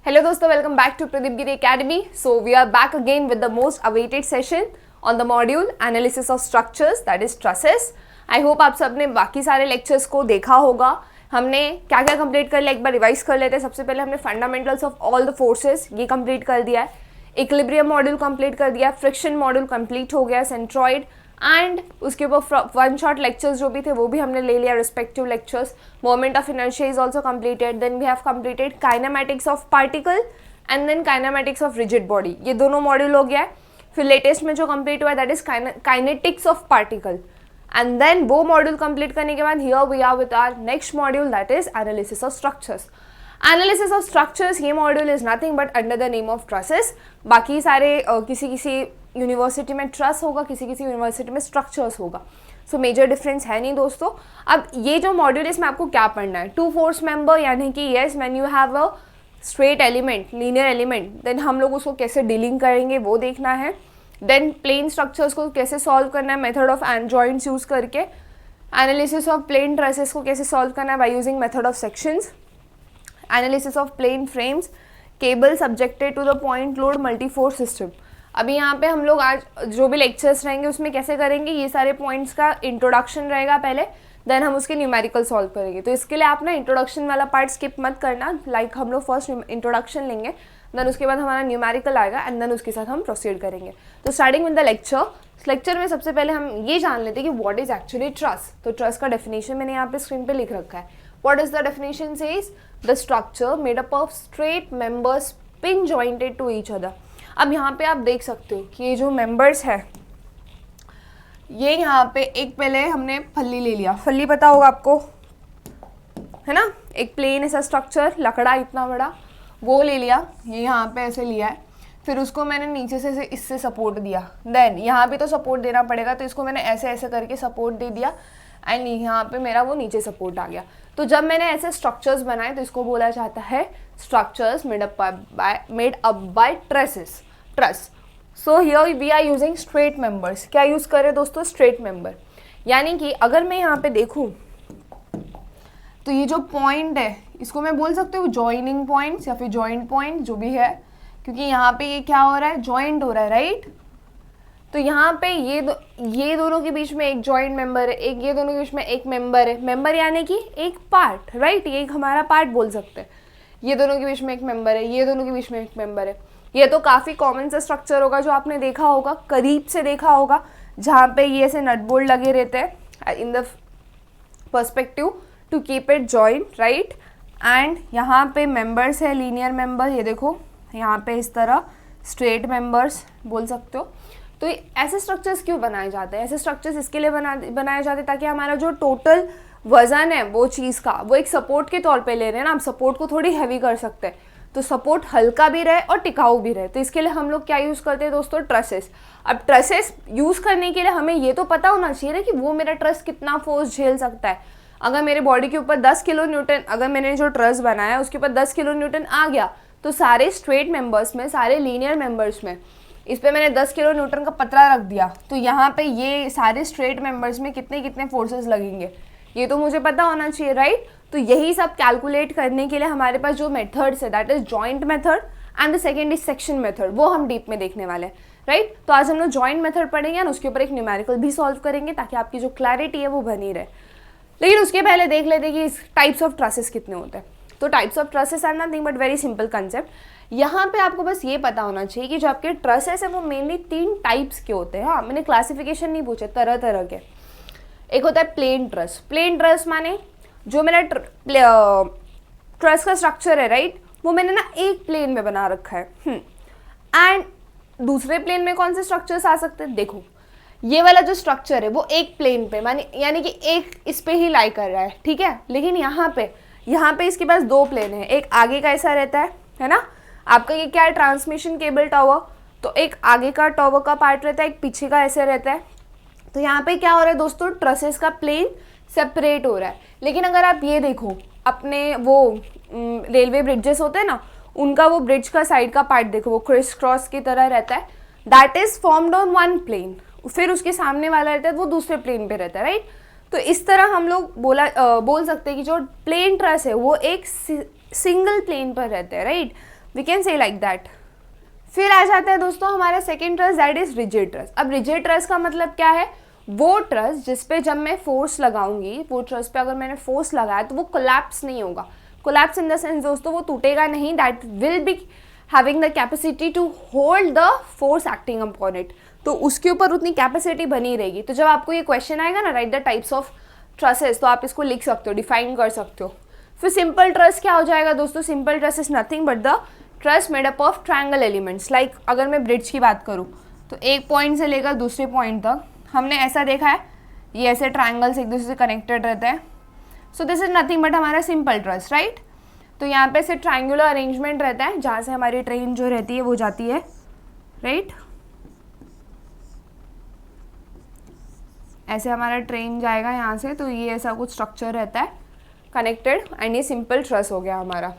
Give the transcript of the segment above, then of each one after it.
Hello दोस्तों, welcome back to Pradeep Giri Academy. So we are back again with the most awaited session on the module analysis of structures, that is trusses. I hope आप सबने बाकी सारे lectures को देखा होगा. हमने क्या क्या कंप्लीट कर लिया एक बार रिवाइज कर लेते हैं. सबसे पहले हमने fundamentals of all the forces ये कंप्लीट कर दिया है. इक्विलिब्रियम मॉड्यूल कंप्लीट कर दिया. फ्रिक्शन मॉड्यूल कंप्लीट हो गया. सेंट्रॉइड एंड उसके ऊपर वन शॉट लेक्चर्स जो भी थे वो भी हमने ले लिया. Respective lectures. Moment of inertia is also completed. Then we have completed kinematics of particle and then kinematics of rigid body. ये दोनों मॉड्यूल हो गया है. फिर लेटेस्ट में जो कंप्लीट हुआ है that is kinetics of particle. And then वो मॉड्यूल कंप्लीट करने के बाद here we are with our next module that is analysis of structures. Analysis of structures ये module is nothing but under the name of trusses. बाकी सारे किसी किसी university में ट्रस होगा, किसी किसी यूनिवर्सिटी में स्ट्रक्चर्स होगा. सो मेजर डिफरेंस है नहीं दोस्तों. अब ये जो मॉड्यूल है इसमें आपको क्या पढ़ना है. टू फोर्स मेंबर यानी कि yes when you have a straight element, linear element, then हम लोग उसको कैसे डीलिंग करेंगे वो देखना है. देन प्लेन स्ट्रक्चर्स को कैसे सॉल्व करना है मेथड ऑफ जॉइंट्स यूज करके. एनालिसिस ऑफ प्लेन ट्रसेस को कैसे सॉल्व करना है by using method of sections. Analysis of plane frames, cable subjected to the point load multi force system. अभी यहाँ पे हम लोग आज जो भी लेक्चर्स रहेंगे उसमें कैसे करेंगे, ये सारे पॉइंट्स का इंट्रोडक्शन रहेगा पहले, देन हम उसके न्यूमेरिकल सॉल्व करेंगे. तो इसके लिए आप ना इंट्रोडक्शन वाला पार्ट स्किप मत करना. लाइक हम लोग फर्स्ट इंट्रोडक्शन लेंगे, देन उसके बाद हमारा न्यूमेरिकल आएगा एंड देन उसके साथ हम प्रोसीड करेंगे. तो स्टार्टिंग विद द लेक्चर में सबसे पहले हम ये जान लेते हैं कि व्हाट इज एक्चुअली ट्रस. तो ट्रस का डेफिनेशन मैंने यहाँ पे स्क्रीन पे लिख रखा है. What is the definition says the structure made up of straight members pin jointed to each other. अब यहाँ पे आप देख सकते हो कि ये जो मेंबर्स है ये यहाँ पे एक पहले हमने फल्ली ले लिया. फल्ली पता होगा आपको, है ना. एक प्लेन ऐसा स्ट्रक्चर, लकड़ा इतना बड़ा, वो ले लिया. ये यहाँ पे ऐसे लिया है. फिर उसको मैंने नीचे से इससे सपोर्ट दिया. देन यहाँ पे तो सपोर्ट देना पड़ेगा तो इसको मैंने ऐसे ऐसे करके सपोर्ट दे दिया एंड यहाँ पे मेरा वो नीचे सपोर्ट आ गया. तो जब मैंने ऐसे स्ट्रक्चर्स बनाए तो इसको बोला जाता है structures made up by trusses, truss. So here we are using straight members. क्या यूज करें दोस्तों, स्ट्रेट मेंबर. यानी कि अगर मैं यहाँ पे देखूँ तो ये जो पॉइंट है इसको मैं बोल सकती हूँ जॉइनिंग पॉइंट्स या फिर जॉइंट पॉइंट जो भी है, क्योंकि यहाँ पे ये क्या हो रहा है, जॉइंट हो रहा है, राइट. तो यहाँ पे ये दोनों के बीच में एक जॉइंट मेंबर है, एक ये दोनों के बीच में एक मेंबर है. मेंबर यानी कि एक पार्ट, राइट. ये एक हमारा पार्ट बोल सकते हैं. ये दोनों के बीच में एक मेंबर है, ये दोनों के बीच में एक मेंबर है. ये तो काफ़ी कॉमन सा स्ट्रक्चर होगा जो आपने देखा होगा, करीब से देखा होगा, जहाँ पे ये ऐसे नट बोल्ट लगे रहते हैं in the perspective to keep it joint, right. And यहाँ पे मेंबर्स है, लीनियर मेंबर. ये देखो यहाँ पे इस तरह स्ट्रेट मेंबर्स बोल सकते हो. तो ऐसे स्ट्रक्चर्स क्यों बनाए जाते हैं, ऐसे स्ट्रक्चर्स इसके लिए बनाए जाते हैं ताकि हमारा जो टोटल वजन है वो चीज़ का वो एक सपोर्ट के तौर पे ले रहे हैं ना. हम सपोर्ट को थोड़ी हैवी कर सकते हैं तो सपोर्ट हल्का भी रहे और टिकाऊ भी रहे. तो इसके लिए हम लोग क्या यूज़ करते हैं दोस्तों, ट्रसेस. अब ट्रसेस यूज़ करने के लिए हमें ये तो पता होना चाहिए ना कि वो मेरा ट्रस कितना फोर्स झेल सकता है. अगर मेरे बॉडी के ऊपर 10 किलो न्यूटन, अगर मैंने जो ट्रस बनाया उसके ऊपर 10 किलो न्यूटन आ गया तो सारे स्ट्रेट मेंबर्स में, सारे लीनियर मेंबर्स में इस पर मैंने 10 किलो न्यूटन का पतरा रख दिया तो यहाँ पे ये सारे स्ट्रेट मेंबर्स में कितने कितने फोर्सेस लगेंगे ये तो मुझे पता होना चाहिए, राइट. तो यही सब कैलकुलेट करने के लिए हमारे पास जो मेथड्स है that is joint method and the second is section method, वो हम डीप में देखने वाले हैं, राइट. तो आज हम लोग जॉइंट मेथड पढ़ेंगे और उसके ऊपर एक न्यूमेरिकल भी सॉल्व करेंगे ताकि आपकी जो क्लैरिटी है वो बनी रहे. लेकिन उसके पहले देख लेते हैं कि टाइप्स ऑफ ट्रसेस कितने होते हैं. तो types of trusses are nothing but very simple concept. यहाँ पे आपको बस ये पता होना चाहिए कि जो आपके ट्रसेस है वो मेनली 3 टाइप्स के होते हैं. हाँ, मैंने क्लासिफिकेशन नहीं पूछे, तरह तरह के. एक होता है प्लेन ट्रस. प्लेन ट्रस माने जो मेरा ट्रस का स्ट्रक्चर है, राइट, वो मैंने ना एक प्लेन में बना रखा है. एंड दूसरे प्लेन में कौन से स्ट्रक्चर्स आ सकते हैं, देखो ये वाला जो स्ट्रक्चर है वो एक प्लेन पे माने यानी कि एक इस पे ही लाई कर रहा है, ठीक है. लेकिन यहाँ पे इसके पास 2 प्लेन है. एक आगे का ऐसा रहता है ना. आपका ये क्या है, ट्रांसमिशन केबल टावर. तो एक आगे का टावर का पार्ट रहता है, एक पीछे का ऐसे रहता है. तो यहाँ पे क्या हो रहा है दोस्तों, ट्रसेस का प्लेन सेपरेट हो रहा है. लेकिन अगर आप ये देखो अपने वो रेलवे ब्रिजेस होते हैं ना, उनका वो ब्रिज का साइड का पार्ट देखो, वो क्रिस क्रॉस की तरह रहता है. That is formed on one plane. फिर उसके सामने वाला रहता है वो दूसरे प्लेन पे रहता है, राइट. तो इस तरह हम लोग बोल सकते हैं कि जो प्लेन ट्रस है वो एक सिंगल प्लेन पर रहते हैं, right. We can say like that. फिर आ जाता है दोस्तों हमारा second truss, that is rigid truss. अब रिजिड ट्रस्ट का मतलब क्या है, वो ट्रस्ट जिस पे जब मैं फोर्स लगाऊंगी, वो ट्रस्ट पे अगर मैंने फोर्स लगाया तो वो कोलैप्स नहीं होगा। कोलैप्स इन द सेंस दोस्तों वो टूटेगा नहीं, that will be having the capacity to hold the force acting upon it, तो उसके ऊपर उतनी कैपेसिटी बनी रहेगी। तो जब आपको ये क्वेश्चन आएगा ना, right the types of trusses, तो आप इसको लिख सकते हो, डिफाइन कर सकते हो। फिर सिंपल ट्रस्ट क्या हो जाएगा दोस्तों, simple trust is nothing but the trust made up of triangle elements. Like अगर मैं ब्रिज की बात करूँ तो एक पॉइंट से लेकर दूसरे पॉइंट तक हमने ऐसा देखा है, ये ऐसे ट्रायंगल्स एक दूसरे से कनेक्टेड रहते हैं। सो दिस इज नथिंग बट हमारा सिंपल ट्रस्ट, राइट। तो यहाँ पे से ट्रायंगुलर अरेंजमेंट रहता है जहाँ से हमारी ट्रेन जो रहती है वो जाती है, राइट। ऐसे हमारा ट्रेन जाएगा यहाँ से, तो ये ऐसा कुछ स्ट्रक्चर रहता है कनेक्टेड, एंड ये सिंपल ट्रस्ट हो गया हमारा।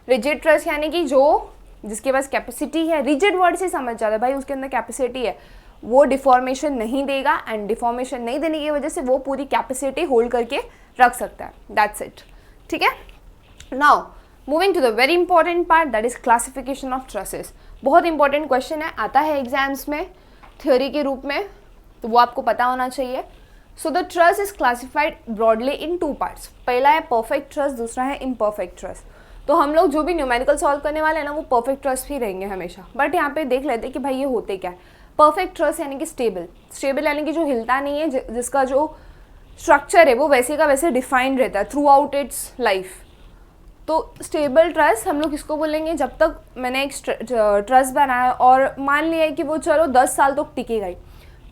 रिजिड ट्रस्ट यानी कि जो जिसके पास कैपेसिटी है, रिजिड वर्ड से समझ जाता है भाई उसके अंदर कैपेसिटी है, वो डिफॉर्मेशन नहीं देगा, एंड डिफॉर्मेशन नहीं देने की वजह से वो पूरी कैपेसिटी होल्ड करके रख सकता है, दैट्स इट, ठीक है। Now moving to the very important part, that is classification of trusses. बहुत इंपॉर्टेंट क्वेश्चन है, आता है एग्जाम्स में थ्योरी के रूप में, तो वो आपको पता होना चाहिए। So the trust is classified broadly in two parts. पहला है परफेक्ट ट्रस्ट, दूसरा है इम्परफेक्ट ट्रस्ट। तो हम लोग जो भी न्यूमेरिकल सॉल्व करने वाले हैं ना, वो परफेक्ट ट्रस्ट ही रहेंगे हमेशा। बट यहाँ पे देख लेते हैं कि भाई ये होते क्या है। परफेक्ट ट्रस्ट यानी कि स्टेबल, स्टेबल यानी कि जो हिलता नहीं है, जिसका जो स्ट्रक्चर है वो वैसे का वैसे डिफाइंड रहता है थ्रू आउट इट्स लाइफ। तो स्टेबल ट्रस्ट हम लोग किसको बोलेंगे, जब तक मैंने एक ट्रस्ट बनाया और मान लिया है कि वो चलो 10 साल तक टिकेगा ही,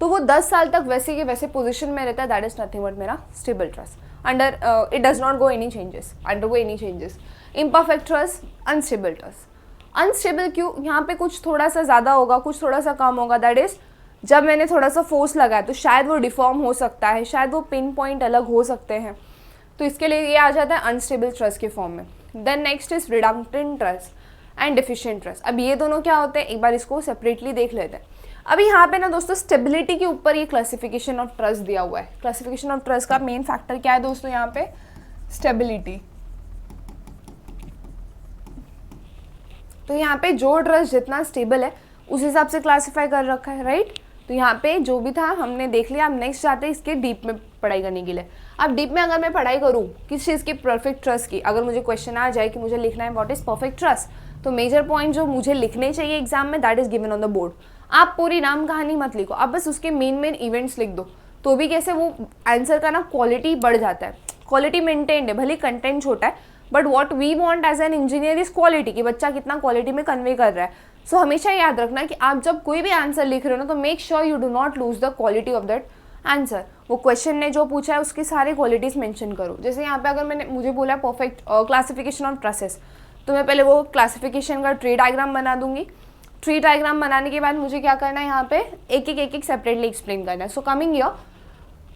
तो वो 10 साल तक वैसे के वैसे पोजीशन में रहता है, दैट इज नथिंग बट मेरा stable trust. Under it does not go any changes, undergo any changes. Imperfect trust, unstable trust. Unstable क्यों, यहाँ पे कुछ थोड़ा सा ज़्यादा होगा, कुछ थोड़ा सा कम होगा, दैट इज जब मैंने थोड़ा सा फोर्स लगाया तो शायद वो डिफॉर्म हो सकता है, शायद वो पिन पॉइंट अलग हो सकते हैं, तो इसके लिए ये आ जाता है अनस्टेबल ट्रस्ट के फॉर्म में। Then next is redundant truss and deficient truss. अब ये दोनों क्या होते हैं, एक बार इसको सेपरेटली देख लेते हैं। अभी यहाँ पे ना दोस्तों स्टेबिलिटी के ऊपर ये क्लासिफिकेशन ऑफ ट्रस्ट दिया हुआ है। क्लासिफिकेशन ऑफ ट्रस्ट का मेन फैक्टर क्या है दोस्तों, यहाँ पे स्टेबिलिटी। तो यहाँ पे जो ट्रस्ट जितना स्टेबल है उस हिसाब से क्लासीफाई कर रखा है, राइट। तो यहाँ पे जो भी था हमने देख लिया। अब नेक्स्ट जाते हैं इसके डीप में पढ़ाई करने के लिए। अब डीप में अगर मैं पढ़ाई करूँ किस चीज़ की, परफेक्ट ट्रस्ट की, अगर मुझे क्वेश्चन आ जाए कि मुझे लिखना है व्हाट इज परफेक्ट ट्रस्ट, तो मेजर पॉइंट जो मुझे लिखने चाहिए एग्जाम में, that is given on the board. आप पूरी नाम कहानी मत लिखो, आप बस उसके मेन इवेंट्स लिख दो, तो भी कैसे वो आंसर का ना क्वालिटी बढ़ जाता है। क्वालिटी मेंटेन्ड है, भले कंटेंट छोटा है, but what we want as an engineer is quality, कि बच्चा कितना क्वालिटी में कन्वे कर रहा है। सो हमेशा याद रखना कि आप जब कोई भी आंसर लिख रहे हो ना, तो make sure you do not lose the quality of that answer. वो क्वेश्चन ने जो पूछा है उसकी सारे क्वालिटीज मेंशन करो। जैसे यहाँ पे अगर मुझे बोला परफेक्ट क्लासिफिकेशन ऑफ ट्रसेस, तो मैं पहले वो क्लासिफिकेशन का ट्री डायग्राम बना दूंगी। ट्री डायग्राम बनाने के बाद मुझे क्या करना है, यहाँ पे एक एक सेपरेटली एक्सप्लेन करना है। So coming here,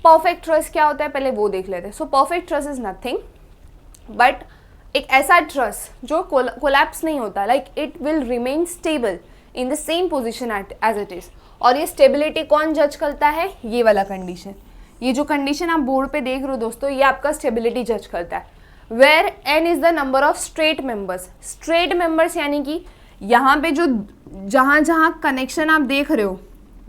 perfect truss क्या होता है पहले वो देख लेते हैं। So perfect truss is nothing but एक ऐसा ट्रस्ट जो कोलैप्स नहीं होता, like it will remain stable in the same position as it is. और ये स्टेबिलिटी कौन जज करता है, ये वाला कंडीशन, ये जो कंडीशन आप बोर्ड पे देख रहे हो दोस्तों, ये आपका स्टेबिलिटी जज करता है। Where n is the number of straight members. Straight members यानी कि यहाँ पे जो जहाँ जहाँ कनेक्शन आप देख रहे हो,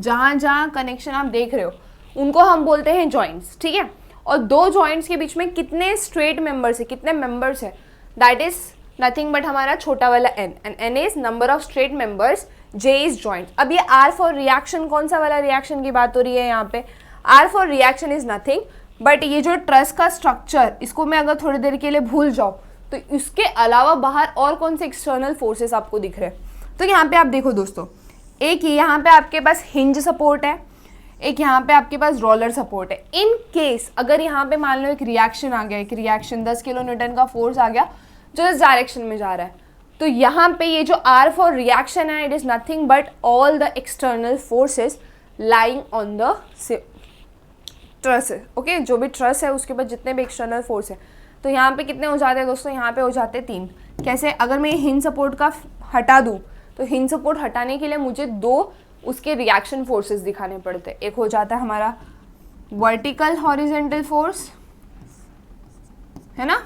जहाँ जहाँ कनेक्शन आप देख रहे हो उनको हम बोलते हैं जॉइंट्स, ठीक है। और दो जॉइंट्स के बीच में कितने स्ट्रेट मेंबर्स है, कितने मेंबर्स है, दैट इज नथिंग बट हमारा छोटा वाला n, and n is number of straight members, j is joint. अब ये r फॉर रिएक्शन, कौन सा वाला रिएक्शन की बात हो रही है यहाँ पे, r for reaction is nothing but ये जो ट्रस्ट का स्ट्रक्चर, इसको मैं अगर थोड़ी देर के लिए भूल जाऊँ तो इसके अलावा बाहर और कौन से एक्सटर्नल फोर्सेस आपको दिख रहे हैं। तो यहाँ पे आप देखो दोस्तों, एक यहाँ पे आपके पास हिंज सपोर्ट है, एक यहाँ पे आपके पास रोलर सपोर्ट है। इन केस अगर यहाँ पे मान लो एक रिएक्शन आ गया, एक रिएक्शन 10 किलो न्यूटन का फोर्स आ गया जो इस डायरेक्शन में जा रहा है, तो यहाँ पे ये जो R फॉर रिएक्शन है, it is nothing but all the external forces lying on the truss है, ओके। जो भी ट्रस है उसके बाद जितने भी एक्सटर्नल फोर्स है, तो यहाँ पे कितने हो जाते हैं दोस्तों, यहाँ पे हो जाते हैं 3। कैसे, अगर मैं हिंज सपोर्ट का हटा दूँ तो हिंज सपोर्ट हटाने के लिए मुझे 2 उसके रिएक्शन फोर्सेस दिखाने पड़ते हैं। एक हो जाता है हमारा वर्टिकल हॉरिजेंटल फोर्स, है ना,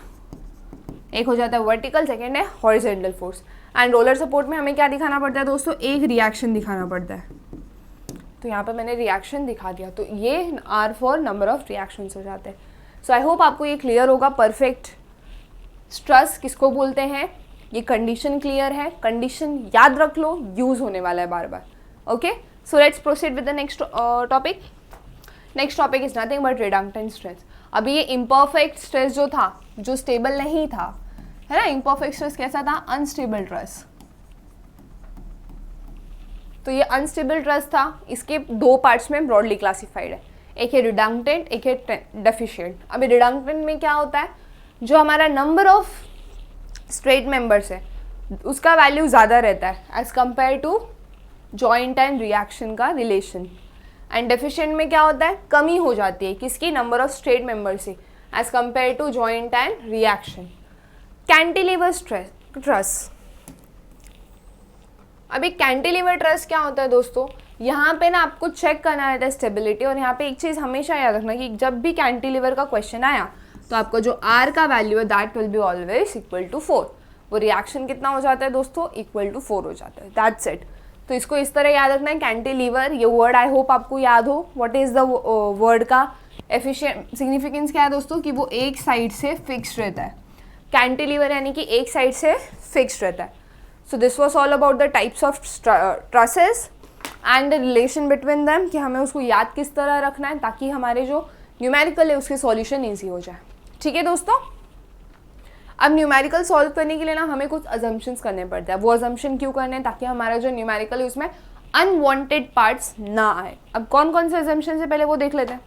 एक हो जाता है वर्टिकल, सेकेंड है horizontal force. And roller support में हमें क्या दिखाना पड़ता है दोस्तों, एक रिएक्शन दिखाना पड़ता है। तो यहाँ पे मैंने रिएक्शन दिखा दिया, तो ये r for number of reactions हो जाते हैं। सो आई होप आपको ये क्लियर होगा। परफेक्ट स्ट्रेस किसको बोलते हैं, ये कंडीशन क्लियर है, कंडीशन याद रख लो, यूज होने वाला है बार बार। Okay, so let's proceed with the next topic. Next topic is nothing but redundant stress. अभी ये इम्परफेक्ट स्ट्रेस जो था, जो स्टेबल नहीं था, है ना, इम्परफेक्ट स्ट्रेस कैसा था, अनस्टेबल ट्रेस। तो ये अनस्टेबल ट्रेस था, इसके दो पार्ट्स में ब्रॉडली क्लासिफाइड है, एक है रिडक्टेंट, एक है डेफिशिएंट। अभी रिडक्टेंट में क्या होता है, जो हमारा नंबर ऑफ स्ट्रेट मेंबर्स है उसका वैल्यू ज़्यादा रहता है as compare to joint and reaction का रिलेशन। एंड डेफिशिएंट में क्या होता है, कमी हो जाती है किसकी, नंबर ऑफ स्ट्रेट मेंबर से as compare to joint and reaction. Cantilever truss. अभी कैंटिलीवर ट्रस क्या होता है दोस्तों, यहाँ पे ना आपको चेक करना रहता है स्टेबिलिटी। और यहाँ पे एक चीज़ हमेशा याद रखना कि जब भी कैंटिलीवर का क्वेश्चन आया तो आपका जो आर का वैल्यू है that will be always equal to 4। वो रिएक्शन कितना हो जाता है दोस्तों, इक्वल टू 4 हो जाता है, दैट्स इट। तो इसको इस तरह याद रखना है, कैंटिलीवर, ये वर्ड आई होप आपको याद हो। व्हाट इज़ द वर्ड का एफिशिएंट सिग्निफिकेंस क्या है दोस्तों, कि वो एक साइड से फिक्स्ड रहता है। कैंटिलीवर यानी कि एक साइड से फिक्स्ड रहता है। So this was all about the types of trusses and the relation between them, कि हमें उसको याद किस तरह रखना है ताकि हमारे जो न्यूमेरिकल है उसके सॉल्यूशन ईजी हो जाए। ठीक है दोस्तों, अब न्यूमेरिकल सॉल्व करने के लिए ना हमें कुछ अजम्पशंस करने पड़ते हैं। वो अजम्पशन क्यों करने हैं, ताकि हमारा जो न्यूमेरिकल है उसमें अनवांटेड पार्ट्स ना आए। अब कौन कौन से अजम्पशन है पहले वो देख लेते हैं।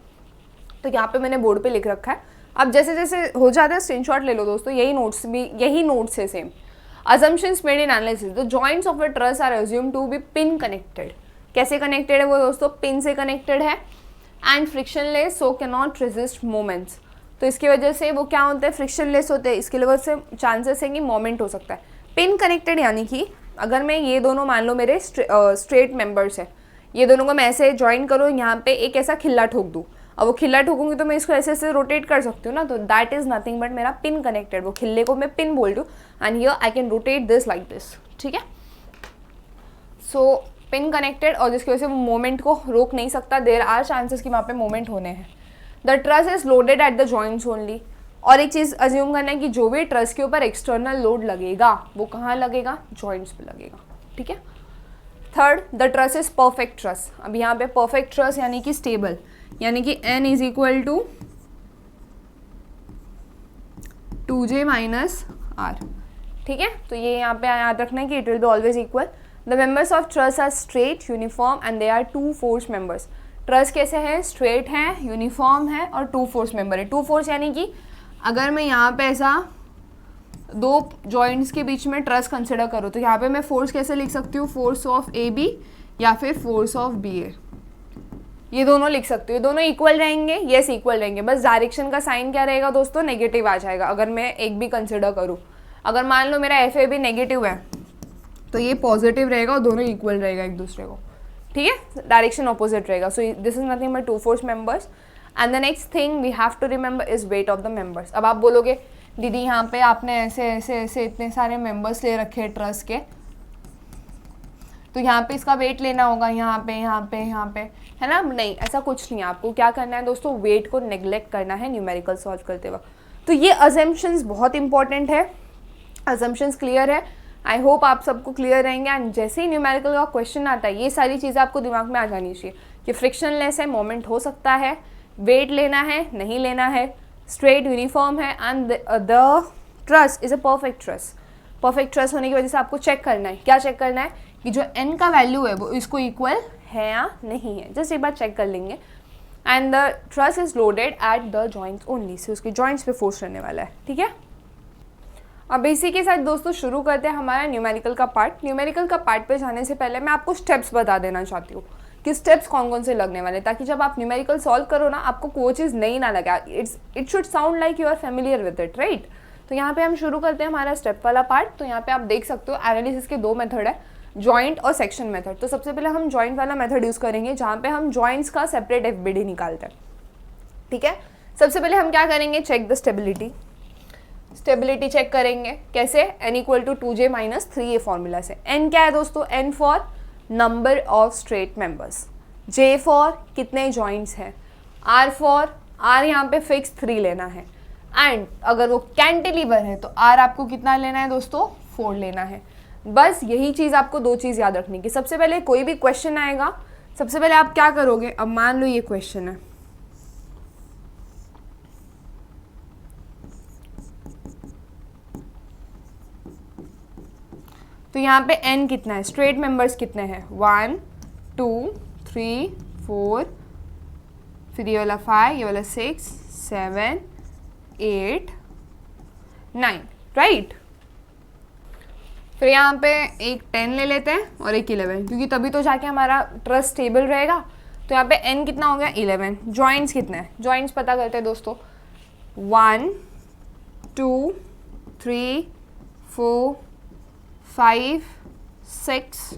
तो यहाँ पे मैंने बोर्ड पे लिख रखा है, अब जैसे जैसे हो जाता है स्क्रीनशॉट ले लो दोस्तों, यही नोट्स है same. Assumptions made in analysis. The joints of a truss are assumed to be pin connected. कैसे कनेक्टेड है वो दोस्तों, पिन से कनेक्टेड है। And frictionless, so cannot resist moments. तो इसकी वजह से वो क्या होते हैं, फ्रिक्शनलेस होते हैं, इसके वजह से चांसेस है कि मोमेंट हो सकता है। पिन कनेक्टेड यानी कि अगर मैं ये दोनों मान लो मेरे स्ट्रेट मेंबर्स है, ये दोनों को मैं ऐसे ज्वाइन करूँ, यहाँ पे एक ऐसा खिल्ला ठोक दूँ, अब वो खिल्ला ठोकूंगी तो मैं इसको ऐसे ऐसे रोटेट कर सकती हूँ ना, तो दैट इज नथिंग बट मेरा पिन कनेक्टेड। वो खिल्ले को मैं पिन बोल दूँ and here I can rotate this like this. ठीक है, सो पिन कनेक्टेड, और जिसकी वजह से वो मोमेंट को रोक नहीं सकता। देयर आर चांसेस कि वहाँ पे मोमेंट होने हैं। The truss is loaded at the joints only. और एक चीज़ अज्यूम करना है कि जो भी ट्रस के ऊपर एक्सटर्नल लोड लगेगा वो कहाँ लगेगा, जॉइंट्स पे लगेगा। ठीक है, third, the truss is perfect truss. अब यहाँ पे परफेक्ट ट्रस यानी कि स्टेबल, यानी कि n is equal to 2j minus r. ठीक है, तो ये यहाँ पे याद रखना है कि it will be always equal. The members of truss are straight, uniform and they are 2 force members. Truss कैसे है, स्ट्रेट है, यूनिफॉर्म है और 2 फोर्स मेंबर है। 2 फोर्स यानी कि अगर मैं यहाँ पे ऐसा दो जॉइंट्स के बीच में ट्रस कंसिडर करूँ तो यहाँ पे मैं फोर्स कैसे लिख सकती हूँ, फोर्स ऑफ ए बी या फिर फोर्स ऑफ बी ए, ये दोनों लिख सकते हो। ये दोनों इक्वल रहेंगे, यस इक्वल रहेंगे, बस डायरेक्शन का साइन क्या रहेगा दोस्तों, नेगेटिव आ जाएगा अगर मैं एक भी कंसिडर करूँ। अगर मान लो मेरा एफ ए बी नेगेटिव है तो ये पॉजिटिव रहेगा और दोनों इक्वल रहेगा एक दूसरे को। ठीक है, डायरेक्शन ऑपोजिट रहेगा। So this is nothing but 2 force members. And the next thing we have to remember is weight of the members. अब आप बोलोगे दीदी यहाँ पे आपने ऐसे ऐसे ऐसे इतने सारे मेंबर्स ले रखे हैं ट्रस के, तो यहाँ पे इसका वेट लेना होगा, यहाँ पे यहाँ पे यहाँ पे, है ना। नहीं, ऐसा कुछ नहीं है। आपको क्या करना है दोस्तों, वेट को नेग्लेक्ट करना है न्यूमेरिकल सॉल्व करते वक्त। तो ये अजम्पशंस बहुत इंपॉर्टेंट है। अजम्पशंस क्लियर है, आई होप आप सबको क्लियर रहेंगे। एंड जैसे ही न्यूमेरिकल का क्वेश्चन आता है ये सारी चीज़ें आपको दिमाग में आ जानी चाहिए कि फ्रिक्शनलेस है, मोमेंट हो सकता है, वेट लेना है नहीं लेना है, स्ट्रेट यूनिफॉर्म है, and the truss is a perfect truss. Perfect truss होने की वजह से आपको चेक करना है, क्या चेक करना है कि जो n का वैल्यू है वो इसको इक्वल है या नहीं है, जस्ट एक बार चेक कर लेंगे। And the truss is loaded at the joints only, से उसके जॉइंट्स पे फोर्स रहने वाला है। ठीक है, अब इसी के साथ दोस्तों शुरू करते हैं हमारा न्यूमेरिकल का पार्ट। न्यूमेरिकल का पार्ट पे जाने से पहले मैं आपको स्टेप्स बता देना चाहती हूँ कि स्टेप्स कौन कौन से लगने वाले, ताकि जब आप न्यूमेरिकल सॉल्व करो ना आपको कोई चीज़ नई ना लगे, it should sound like you are familiar with it, right. तो यहाँ पे हम शुरू करते हैं हमारा स्टेप वाला पार्ट। तो यहाँ पे आप देख सकते हो एनालिसिस के 2 मेथड है, जॉइंट और सेक्शन मेथड। तो सबसे पहले हम जॉइंट वाला मेथड यूज़ करेंगे जहाँ पे हम जॉइंट्स का सेपरेट एफबीडी निकालते हैं। ठीक है, सबसे पहले हम क्या करेंगे, check the stability. Stability check करेंगे कैसे, n equal to 2j minus 3 ये फॉर्मूला से। n क्या है दोस्तों, n for number of straight members, j for कितने जॉइंट्स हैं, r फॉर r यहाँ पे फिक्स 3 लेना है, एंड अगर वो कैंटिलीवर है तो r आपको कितना लेना है दोस्तों, 4 लेना है। बस यही चीज़ आपको 2 चीज़ याद रखनी की। सबसे पहले कोई भी क्वेश्चन आएगा, सबसे पहले आप क्या करोगे, अब मान लो ये क्वेश्चन है, तो यहाँ पे n कितना है, स्ट्रेट मेंबर्स कितने हैं, 1 2 3 4, फिर ये वाला 5, ये वाला 6 7 8 9, राइट। फिर यहाँ पे एक 10 ले लेते हैं और एक 11, क्योंकि तभी तो जाके हमारा ट्रस्ट स्टेबल रहेगा। तो यहाँ पे n कितना हो गया, 11। जॉइंट्स कितने हैं, जॉइंट्स पता करते हैं दोस्तों, 1 2 3 4 5 6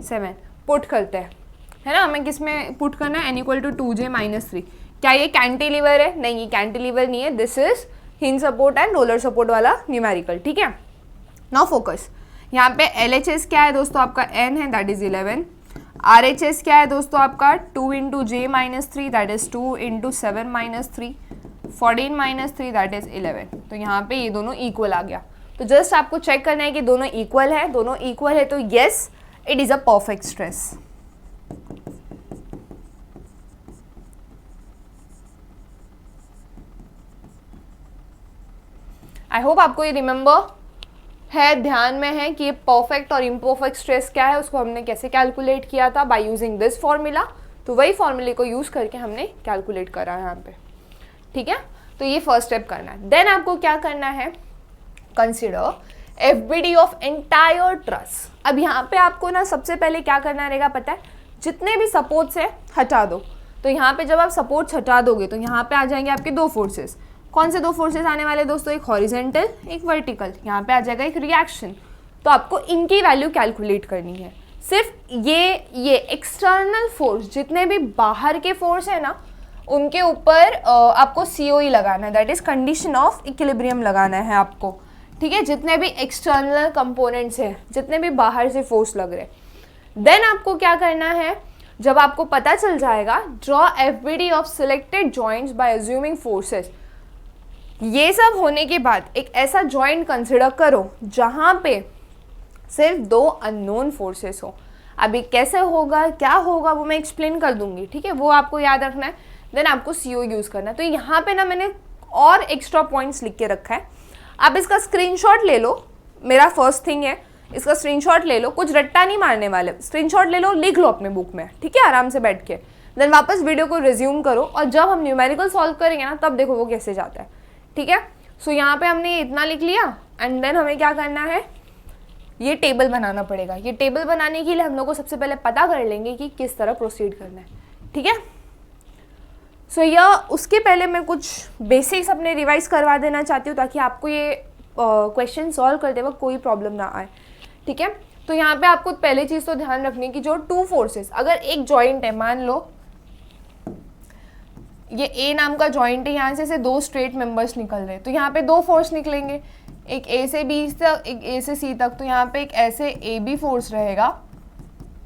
7 पुट करते हैं, है ना। हमें किस में पुट करना है, n equal to 2j minus 3। क्या ये कैंटिलीवर है, नहीं ये कैंटिलीवर नहीं है, this is hinge support and roller support वाला न्यूमेरिकल, ठीक है। नाउ फोकस, यहाँ पे LHS क्या है दोस्तों आपका, n है, दैट इज 11। RHS क्या है दोस्तों आपका, 2 into j minus 3, that is 2 into 7 minus 3, 14 minus 3, that is 11। तो यहाँ पे ये दोनों इक्वल आ गया। तो जस्ट आपको चेक करना है कि दोनों इक्वल है, दोनों इक्वल है तो yes it is a perfect stress. I hope आपको ये रिमेंबर है, ध्यान में है कि ये परफेक्ट और इम्परफेक्ट स्ट्रेस क्या है, उसको हमने कैसे कैलकुलेट किया था, बाय यूजिंग दिस फॉर्मूला। तो वही फॉर्मूले को यूज करके हमने कैलकुलेट करा है यहाँ पे, ठीक है। तो ये फर्स्ट स्टेप करना है। देन आपको क्या करना है, consider FBD of entire truss. अब यहाँ पे आपको ना सबसे पहले क्या करना रहेगा पता है, जितने भी सपोर्ट्स है हटा दो। तो यहाँ पे जब आप सपोर्ट्स हटा दोगे तो यहाँ पे आ जाएंगे आपके 2 फोर्सेस। कौन से 2 फोर्सेस आने वाले दोस्तों, एक हॉरिजेंटल एक वर्टिकल। यहाँ पे आ जाएगा एक रिएक्शन। तो आपको इनकी वैल्यू कैलकुलेट करनी है। सिर्फ ये एक्सटर्नल फोर्स, जितने भी बाहर के फोर्स है ना, उनके ऊपर आपको COE लगाना है, that is condition of equilibrium लगाना है आपको, ठीक है। जितने भी एक्सटर्नल कंपोनेंट्स हैं, जितने भी बाहर से फोर्स लग रहे, देन आपको क्या करना है, जब आपको पता चल जाएगा, draw FBD of selected joints by assuming forces. ये सब होने के बाद एक ऐसा जॉइंट कंसिडर करो जहां पे सिर्फ 2 अननोन फोर्सेस हो। अभी कैसे होगा, क्या होगा, वो मैं एक्सप्लेन कर दूंगी, ठीक है, वो आपको याद रखना है। देन आपको CO यूज करना है। तो यहाँ पे ना मैंने और एक्स्ट्रा पॉइंट्स लिख के रखा है, आप इसका स्क्रीनशॉट ले लो। मेरा फर्स्ट थिंग है, इसका स्क्रीनशॉट ले लो, कुछ रट्टा नहीं मारने वाले, स्क्रीनशॉट ले लो, लिख लो अपने बुक में, ठीक है, आराम से बैठ के। देन वापस वीडियो को रिज्यूम करो और जब हम न्यूमेरिकल सॉल्व करेंगे ना, तब देखो वो कैसे जाता है, ठीक है। सो यहाँ पे हमने इतना लिख लिया एंड देन हमें क्या करना है, ये टेबल बनाना पड़ेगा। ये टेबल बनाने के लिए हम लोग को सबसे पहले पता कर लेंगे कि किस तरह प्रोसीड करना है, ठीक है। सो उसके पहले मैं कुछ बेसिक्स अपने रिवाइज करवा देना चाहती हूँ, ताकि आपको ये क्वेश्चन सॉल्व करते वक्त कोई प्रॉब्लम ना आए, ठीक है। तो यहाँ पे आपको पहले चीज़ तो ध्यान रखनी है कि जो 2 फोर्सेस, अगर एक जॉइंट है, मान लो ये A नाम का जॉइंट है, यहाँ से 2 स्ट्रेट मेंबर्स निकल रहे हैं, तो यहाँ पे 2 फोर्स निकलेंगे, एक A से B तक, एक A से C तक। तो यहाँ पे एक ऐसे AB फोर्स रहेगा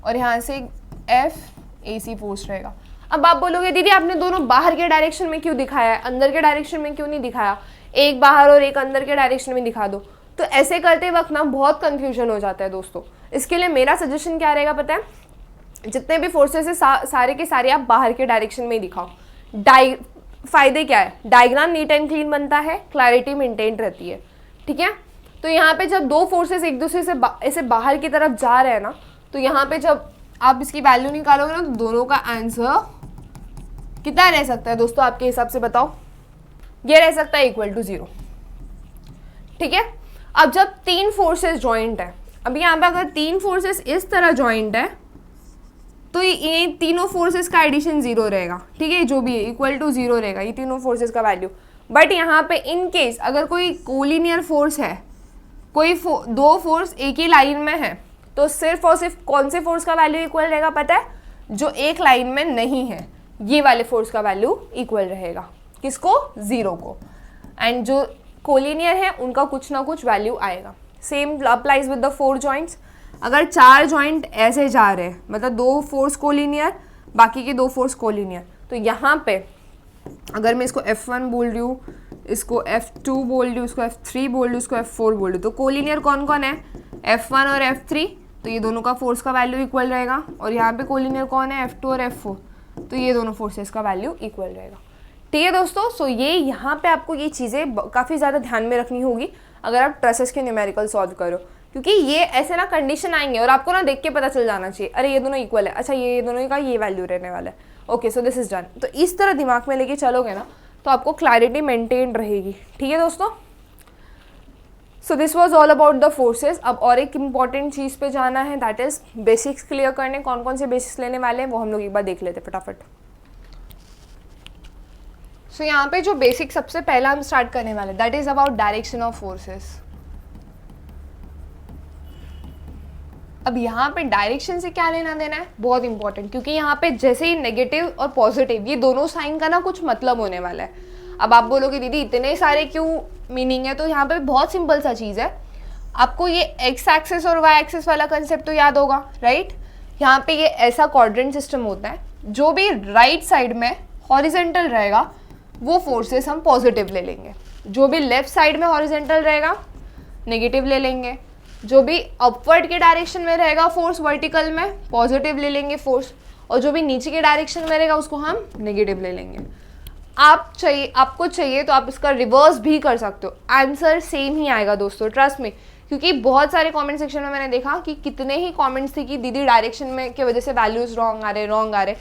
और यहाँ से एक FAC फोर्स रहेगा। अब आप बोलोगे दीदी आपने दोनों बाहर के डायरेक्शन में क्यों दिखाया है, अंदर के डायरेक्शन में क्यों नहीं दिखाया, एक बाहर और एक अंदर के डायरेक्शन में दिखा दो। तो ऐसे करते वक्त ना बहुत कंफ्यूजन हो जाता है दोस्तों। इसके लिए मेरा सजेशन क्या रहेगा पता है, जितने भी फोर्सेस है सारे के सारे आप बाहर के डायरेक्शन में ही दिखाओ। फायदे क्या है, डायग्राम नीट एंड क्लीन बनता है, क्लैरिटी मेंटेन रहती है, ठीक है। तो यहाँ पे जब 2 फोर्सेस एक दूसरे से ऐसे बाहर की तरफ जा रहे हैं ना, तो यहाँ पे जब आप इसकी वैल्यू निकालोगे ना, तो दोनों का आंसर कितना रह सकता है दोस्तों आपके हिसाब से बताओ। ये रह सकता है इक्वल टू 0, ठीक है। अब जब 3 फोर्सेस जॉइंट है, अब यहाँ पे अगर 3 फोर्सेस इस तरह जॉइंट है, तो ये तीनों फोर्सेस का एडिशन 0 रहेगा, ठीक है, जो भी है इक्वल टू 0 रहेगा, ये तीनों फोर्सेस का वैल्यू। बट यहाँ पे इन केस अगर कोई कोलिनियर फोर्स है, कोई 2 फोर्स एक ही लाइन में है, तो सिर्फ और सिर्फ कौन से फोर्स का वैल्यू इक्वल रहेगा पता है, जो एक लाइन में नहीं है, ये वाले फोर्स का वैल्यू इक्वल रहेगा, किसको, 0 को। एंड जो कोलिनियर है उनका कुछ ना कुछ वैल्यू आएगा. Same applies with the 4 joints. अगर 4 जॉइंट ऐसे जा रहे हैं, मतलब 2 फोर्स कोलिनियर, बाकी के 2 फोर्स कोलिनियर, तो यहाँ पे अगर मैं इसको F1 बोल रही हूँ, इसको F2 बोल रही हूँ, इसको F3 बोल रही हूँ, इसको F4 बोल रही हूँ, तो कोलिनियर कौन कौन है? F1 और F3, तो ये दोनों का फोर्स का वैल्यू इक्वल रहेगा. और यहाँ पे कोलिनियर कौन है? F2 और F4, तो ये दोनों फोर्सेस का वैल्यू इक्वल रहेगा. ठीक है दोस्तों. सो ये यहाँ पे आपको ये चीज़ें काफ़ी ज़्यादा ध्यान में रखनी होगी अगर आप ट्रसेस के न्यूमेरिकल सॉल्व करो, क्योंकि ये ऐसे ना कंडीशन आएंगे और आपको ना देख के पता चल जाना चाहिए, अरे ये दोनों इक्वल है, अच्छा ये दोनों का ये वैल्यू रहने वाला है. Okay, so this is done. तो इस तरह दिमाग में लेके चलोगे ना तो आपको क्लैरिटी मेंटेन रहेगी. ठीक है दोस्तों. So this was all about the forces. अब और एक इंपॉर्टेंट चीज़ पे जाना है, दैट इज बेसिक्स क्लियर करने. कौन कौन से बेसिक्स लेने वाले हैं वो हम लोग एक बार देख लेते हैं फटाफट. सो यहाँ पे जो बेसिक सबसे पहला हम स्टार्ट करने वाले, that is about direction of forces. अब यहाँ पे डायरेक्शन से क्या लेना देना है, बहुत इंपॉर्टेंट, क्योंकि यहाँ पे जैसे ही नेगेटिव और पॉजिटिव ये दोनों साइन का ना कुछ मतलब होने वाला है. अब आप बोलोगे दीदी इतने सारे क्यों मीनिंग है, तो यहाँ पे बहुत सिंपल सा चीज़ है. आपको ये एक्स एक्सिस और वाई एक्सिस वाला कंसेप्ट तो याद होगा, राइट? यहाँ पे ये ऐसा क्वाड्रेंट सिस्टम होता है, जो भी राइट साइड में हॉरिजेंटल रहेगा वो फोर्सेस हम पॉजिटिव ले लेंगे, जो भी लेफ्ट साइड में हॉरिजेंटल रहेगा नेगेटिव ले लेंगे, जो भी अपवर्ड के डायरेक्शन में रहेगा फोर्स वर्टिकल में पॉजिटिव ले लेंगे फोर्स, और जो भी नीचे के डायरेक्शन में रहेगा उसको हम नेगेटिव ले लेंगे. आपको चाहिए तो आप इसका रिवर्स भी कर सकते हो, आंसर सेम ही आएगा दोस्तों, ट्रस्ट में. क्योंकि बहुत सारे कमेंट सेक्शन में मैंने देखा कि कितने ही कमेंट्स थे कि दीदी डायरेक्शन में की वजह से वैल्यूज रॉन्ग आ रहे.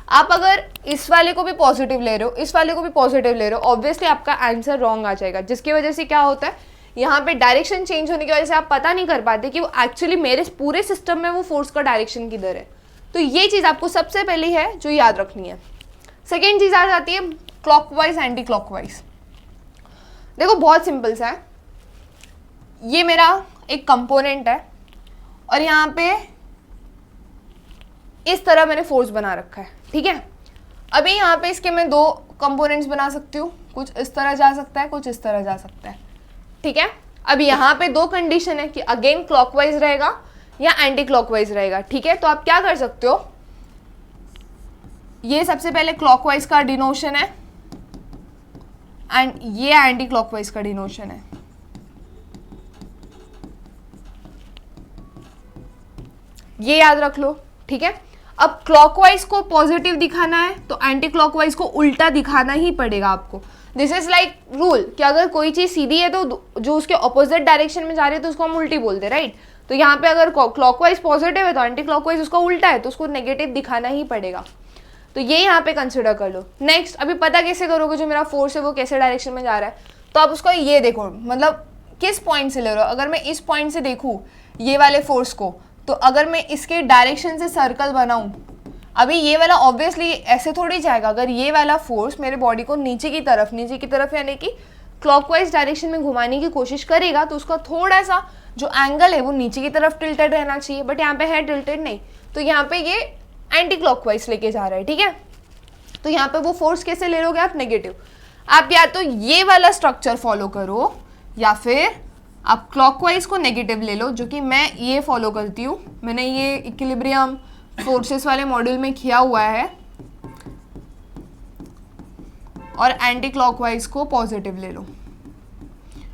आप अगर इस वाले को भी पॉजिटिव ले रहे हो, इस वाले को भी पॉजिटिव ले रहे हो, ऑब्वियसली आपका आंसर रॉन्ग आ जाएगा. जिसकी वजह से क्या होता है, यहाँ पे डायरेक्शन चेंज होने की वजह से आप पता नहीं कर पाते कि वो एक्चुअली मेरे पूरे सिस्टम में वो फोर्स का डायरेक्शन किधर है. तो ये चीज़ आपको सबसे पहले है जो याद रखनी है. सेकेंड चीज़ आ जाती है क्लॉकवाइज एंटी क्लॉकवाइज. देखो बहुत सिंपल सा है, ये मेरा एक कंपोनेंट है और यहाँ पे इस तरह मैंने फोर्स बना रखा है. ठीक है, अभी यहाँ पे इसके मैं 2 कंपोनेंट्स बना सकती हूँ, कुछ इस तरह जा सकता है, कुछ इस तरह जा सकता है. ठीक है, अब यहाँ पे 2 कंडीशन है कि अगेन क्लॉकवाइज रहेगा या एंटी क्लॉकवाइज रहेगा. ठीक है, तो आप क्या कर सकते हो, ये सबसे पहले क्लॉकवाइज का डिनोशन है एंड ये एंटी क्लॉकवाइज का डिनोशन है. ये याद रख लो. ठीक है, अब क्लॉकवाइज को पॉजिटिव दिखाना है तो एंटी क्लॉकवाइज को उल्टा दिखाना ही पड़ेगा आपको. दिस इज लाइक रूल कि अगर कोई चीज़ सीधी है तो जो उसके ऑपोजिट डायरेक्शन में जा रही है तो उसको हम उल्टी बोलते हैं, राइट? तो यहाँ पे अगर क्लॉकवाइज पॉजिटिव है तो एंटी क्लॉकवाइज उसका उल्टा है तो उसको नेगेटिव दिखाना ही पड़ेगा. तो ये यहाँ पे कंसिडर कर लो. नेक्स्ट, अभी पता कैसे करोगे जो मेरा फोर्स है वो कैसे डायरेक्शन में जा रहा है, तो आप उसको ये देखो, मतलब किस पॉइंट से ले रहे हो. अगर मैं इस पॉइंट से देखूँ ये वाले फोर्स को, तो अगर मैं इसके डायरेक्शन से सर्कल बनाऊँ, अभी ये वाला ऑब्वियसली ऐसे थोड़ी जाएगा. अगर ये वाला फोर्स मेरे बॉडी को नीचे की तरफ यानी कि क्लॉकवाइज डायरेक्शन में घुमाने की कोशिश करेगा तो उसका थोड़ा सा जो एंगल है वो नीचे की तरफ टिल्टेड रहना चाहिए, बट यहाँ पे है टिल्टेड नहीं, तो यहाँ पे ये एंटी क्लॉकवाइज लेके जा रहा है. ठीक है, तो यहाँ पे वो फोर्स कैसे ले लोगे आप, नेगेटिव. आप या तो ये वाला स्ट्रक्चर फॉलो करो या फिर आप क्लॉकवाइज को नेगेटिव ले लो, जो कि मैं ये फॉलो करती हूँ. मैंने ये इक्विलिब्रियम फोर्सेस वाले मॉड्यूल में किया हुआ है. और एंटी क्लॉकवाइज को पॉजिटिव ले लो,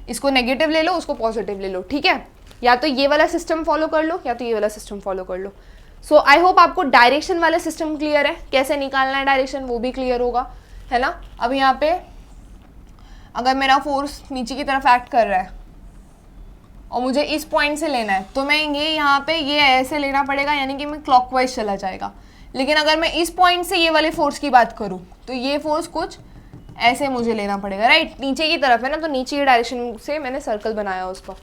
इसको नेगेटिव ले लो, उसको पॉजिटिव ले लो. ठीक है, या तो ये वाला सिस्टम फॉलो कर लो या तो ये वाला सिस्टम फॉलो कर लो. सो आई होप आपको डायरेक्शन वाला सिस्टम क्लियर है, कैसे निकालना है डायरेक्शन वो भी क्लियर होगा, है ना. अब यहाँ पे अगर मेरा फोर्स नीचे की तरफ एक्ट कर रहा है और मुझे इस पॉइंट से लेना है तो मैं ये यहाँ पे ये ऐसे लेना पड़ेगा, यानी कि मैं क्लॉकवाइज चला जाएगा. लेकिन अगर मैं इस पॉइंट से ये वाले फोर्स की बात करूँ तो ये फोर्स कुछ ऐसे मुझे लेना पड़ेगा, राइट? नीचे की तरफ है ना, तो नीचे की डायरेक्शन से मैंने सर्कल बनाया उसका.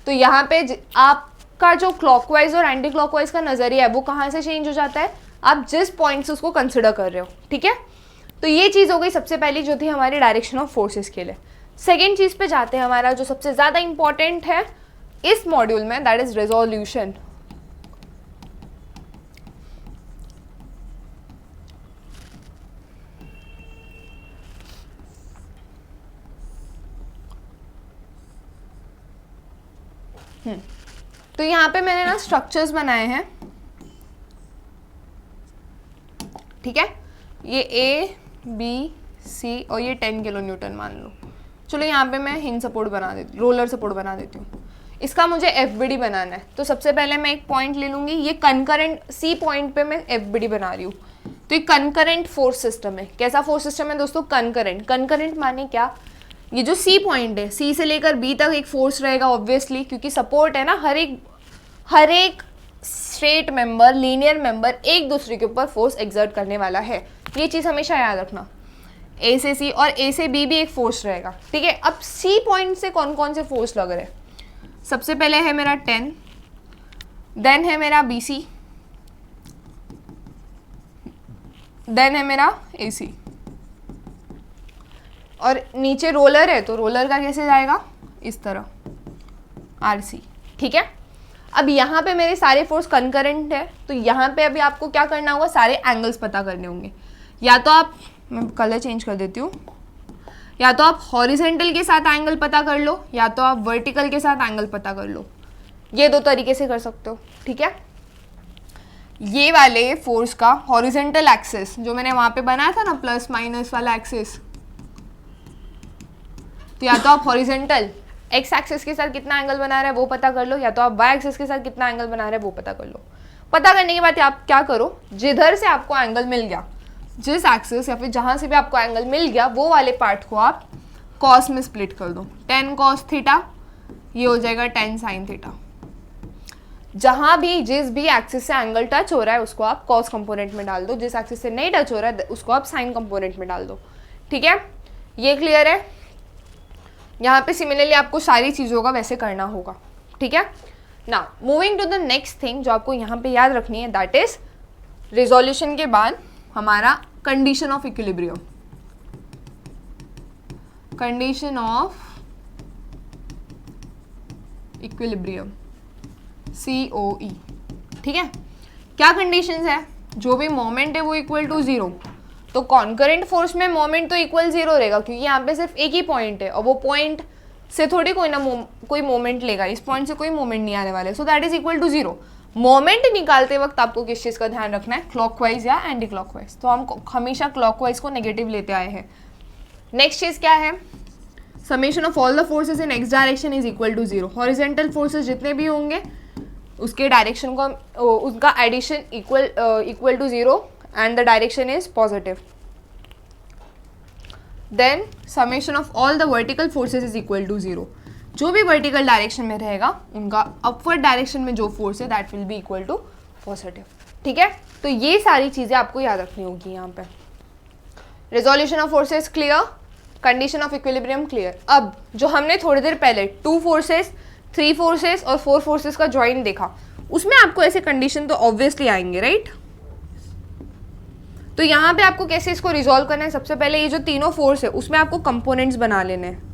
तो यहाँ पे आपका जो क्लॉकवाइज और एंटी क्लॉकवाइज का नज़रिया है वो कहाँ से चेंज हो जाता है, आप जिस पॉइंट से उसको कंसिडर कर रहे हो. ठीक है, तो ये चीज़ हो गई सबसे पहली जो थी हमारी डायरेक्शन ऑफ फोर्सेस के लिए. सेकेंड चीज़ पे जाते हैं, हमारा जो सबसे ज़्यादा इंपॉर्टेंट है इस मॉड्यूल में, दैट इज रेजोल्यूशन. तो यहाँ पे मैंने ना स्ट्रक्चर्स बनाए हैं, ठीक है, ये ए बी सी और ये 10 किलो न्यूटन मान लो। चलो यहाँ पे मैं हिंज सपोर्ट बना देती हूँ, रोलर सपोर्ट बना देती हूँ। इसका मुझे FBD बनाना है, तो सबसे पहले मैं एक पॉइंट ले लूँगी, ये कनकरेंट सी पॉइंट पे मैं FBD बना रही हूँ। तो ये कनकरेंट फोर्स सिस्टम है। कैसा फोर्स सिस्टम है दोस्तों? कनकरेंट। कनकरेंट माने क्या? ये जो सी पॉइंट है, सी से लेकर बी तक एक फोर्स रहेगा ऑब्वियसली, क्योंकि सपोर्ट है ना, हर एक स्ट्रेट मेंबर, लीनियर मेंबर एक दूसरे के ऊपर फोर्स एक्सर्ट करने वाला है। ये चीज़ हमेशा याद रखना। ए से सी और ए से बी भी एक फोर्स रहेगा, ठीक है। अब सी पॉइंट से कौन कौन से फोर्स लग रहे हैं? सबसे पहले है मेरा 10, देन है मेरा BC, देन है मेरा AC, और नीचे रोलर है, तो रोलर का कैसे जाएगा? इस तरह, RC, ठीक है। अब यहाँ पे मेरे सारे फोर्स कनकरेंट है, तो यहाँ पे अभी आपको क्या करना होगा? सारे एंगल्स पता करने होंगे। या तो आप, मैं कलर चेंज कर देती हूँ, या तो आप हॉरिजेंटल के साथ एंगल पता कर लो, या तो आप वर्टिकल के साथ एंगल पता कर लो। ये दो तरीके से कर सकते हो, ठीक है। ये वाले फोर्स का हॉरिजेंटल एक्सिस जो मैंने वहाँ पे बनाया था ना, प्लस माइनस वाला एक्सिस, तो या तो आप हॉरिजेंटल एक्स एक्सिस के साथ कितना एंगल बना रहे हैं वो पता कर लो, या तो आप वाई एक्सिस के साथ कितना एंगल बना रहे हैं वो पता कर लो। पता करने के बाद आप क्या करो, जिधर से आपको एंगल मिल गया, जिस एक्सिस या फिर जहाँ से भी आपको एंगल मिल गया, वो वाले पार्ट को आप कॉस में स्प्लिट कर दो। 10 cos थीटा, ये हो जाएगा 10 sin थीटा। जहाँ भी जिस भी एक्सिस से एंगल टच हो रहा है उसको आप कॉस कंपोनेंट में डाल दो, जिस एक्सिस से नहीं टच हो रहा है उसको आप साइन कंपोनेंट में डाल दो, ठीक है। ये क्लियर है? यहाँ पे सिमिलरली आपको सारी चीज़ों का वैसे करना होगा, ठीक है ना। Moving to the next thing जो आपको यहाँ पे याद रखनी है, दैट इज रिजोल्यूशन के बाद हमारा condition of equilibrium. Condition of equilibrium, COE, ठीक है। क्या कंडीशंस है? जो भी मोमेंट है वो इक्वल टू 0, तो कॉन्करेंट फोर्स में मोमेंट तो इक्वल 0 रहेगा, क्योंकि यहाँ पे सिर्फ एक ही पॉइंट है और वो पॉइंट से थोड़ी कोई मोमेंट लेगा, इस पॉइंट से कोई मोमेंट नहीं आने वाले, so that is equal to 0। Moment निकालते वक्त आपको किस चीज़ का ध्यान रखना है? क्लॉकवाइज या एंटी क्लॉकवाइज। तो हम हमेशा क्लॉकवाइज को नेगेटिव लेते आए हैं। नेक्स्ट चीज़ क्या है? Summation of all the forces in x direction is equal to 0। Horizontal forces जितने भी होंगे उसके डायरेक्शन को, उसका addition equal to 0 and the direction is positive. Then summation of all the vertical forces is equal to 0। जो भी vertical direction में रहेगा उनका अपवर्ड डायरेक्शन में जो फोर्स है that will be equal to positive, ठीक है। तो ये सारी चीज़ें आपको याद रखनी होगी यहाँ पे। Resolution of forces clear, condition of equilibrium clear. अब जो हमने थोड़ी देर पहले 2 फोर्सेस, 3 फोर्सेस और 4 फोर्सेस का जॉइन देखा, उसमें आपको ऐसे कंडीशन तो ऑब्वियसली आएंगे, राइट। तो यहाँ पे आपको कैसे इसको रिजॉल्व करना है? सबसे पहले ये जो तीनों फोर्स है उसमें आपको कंपोनेंट्स बना लेने हैं।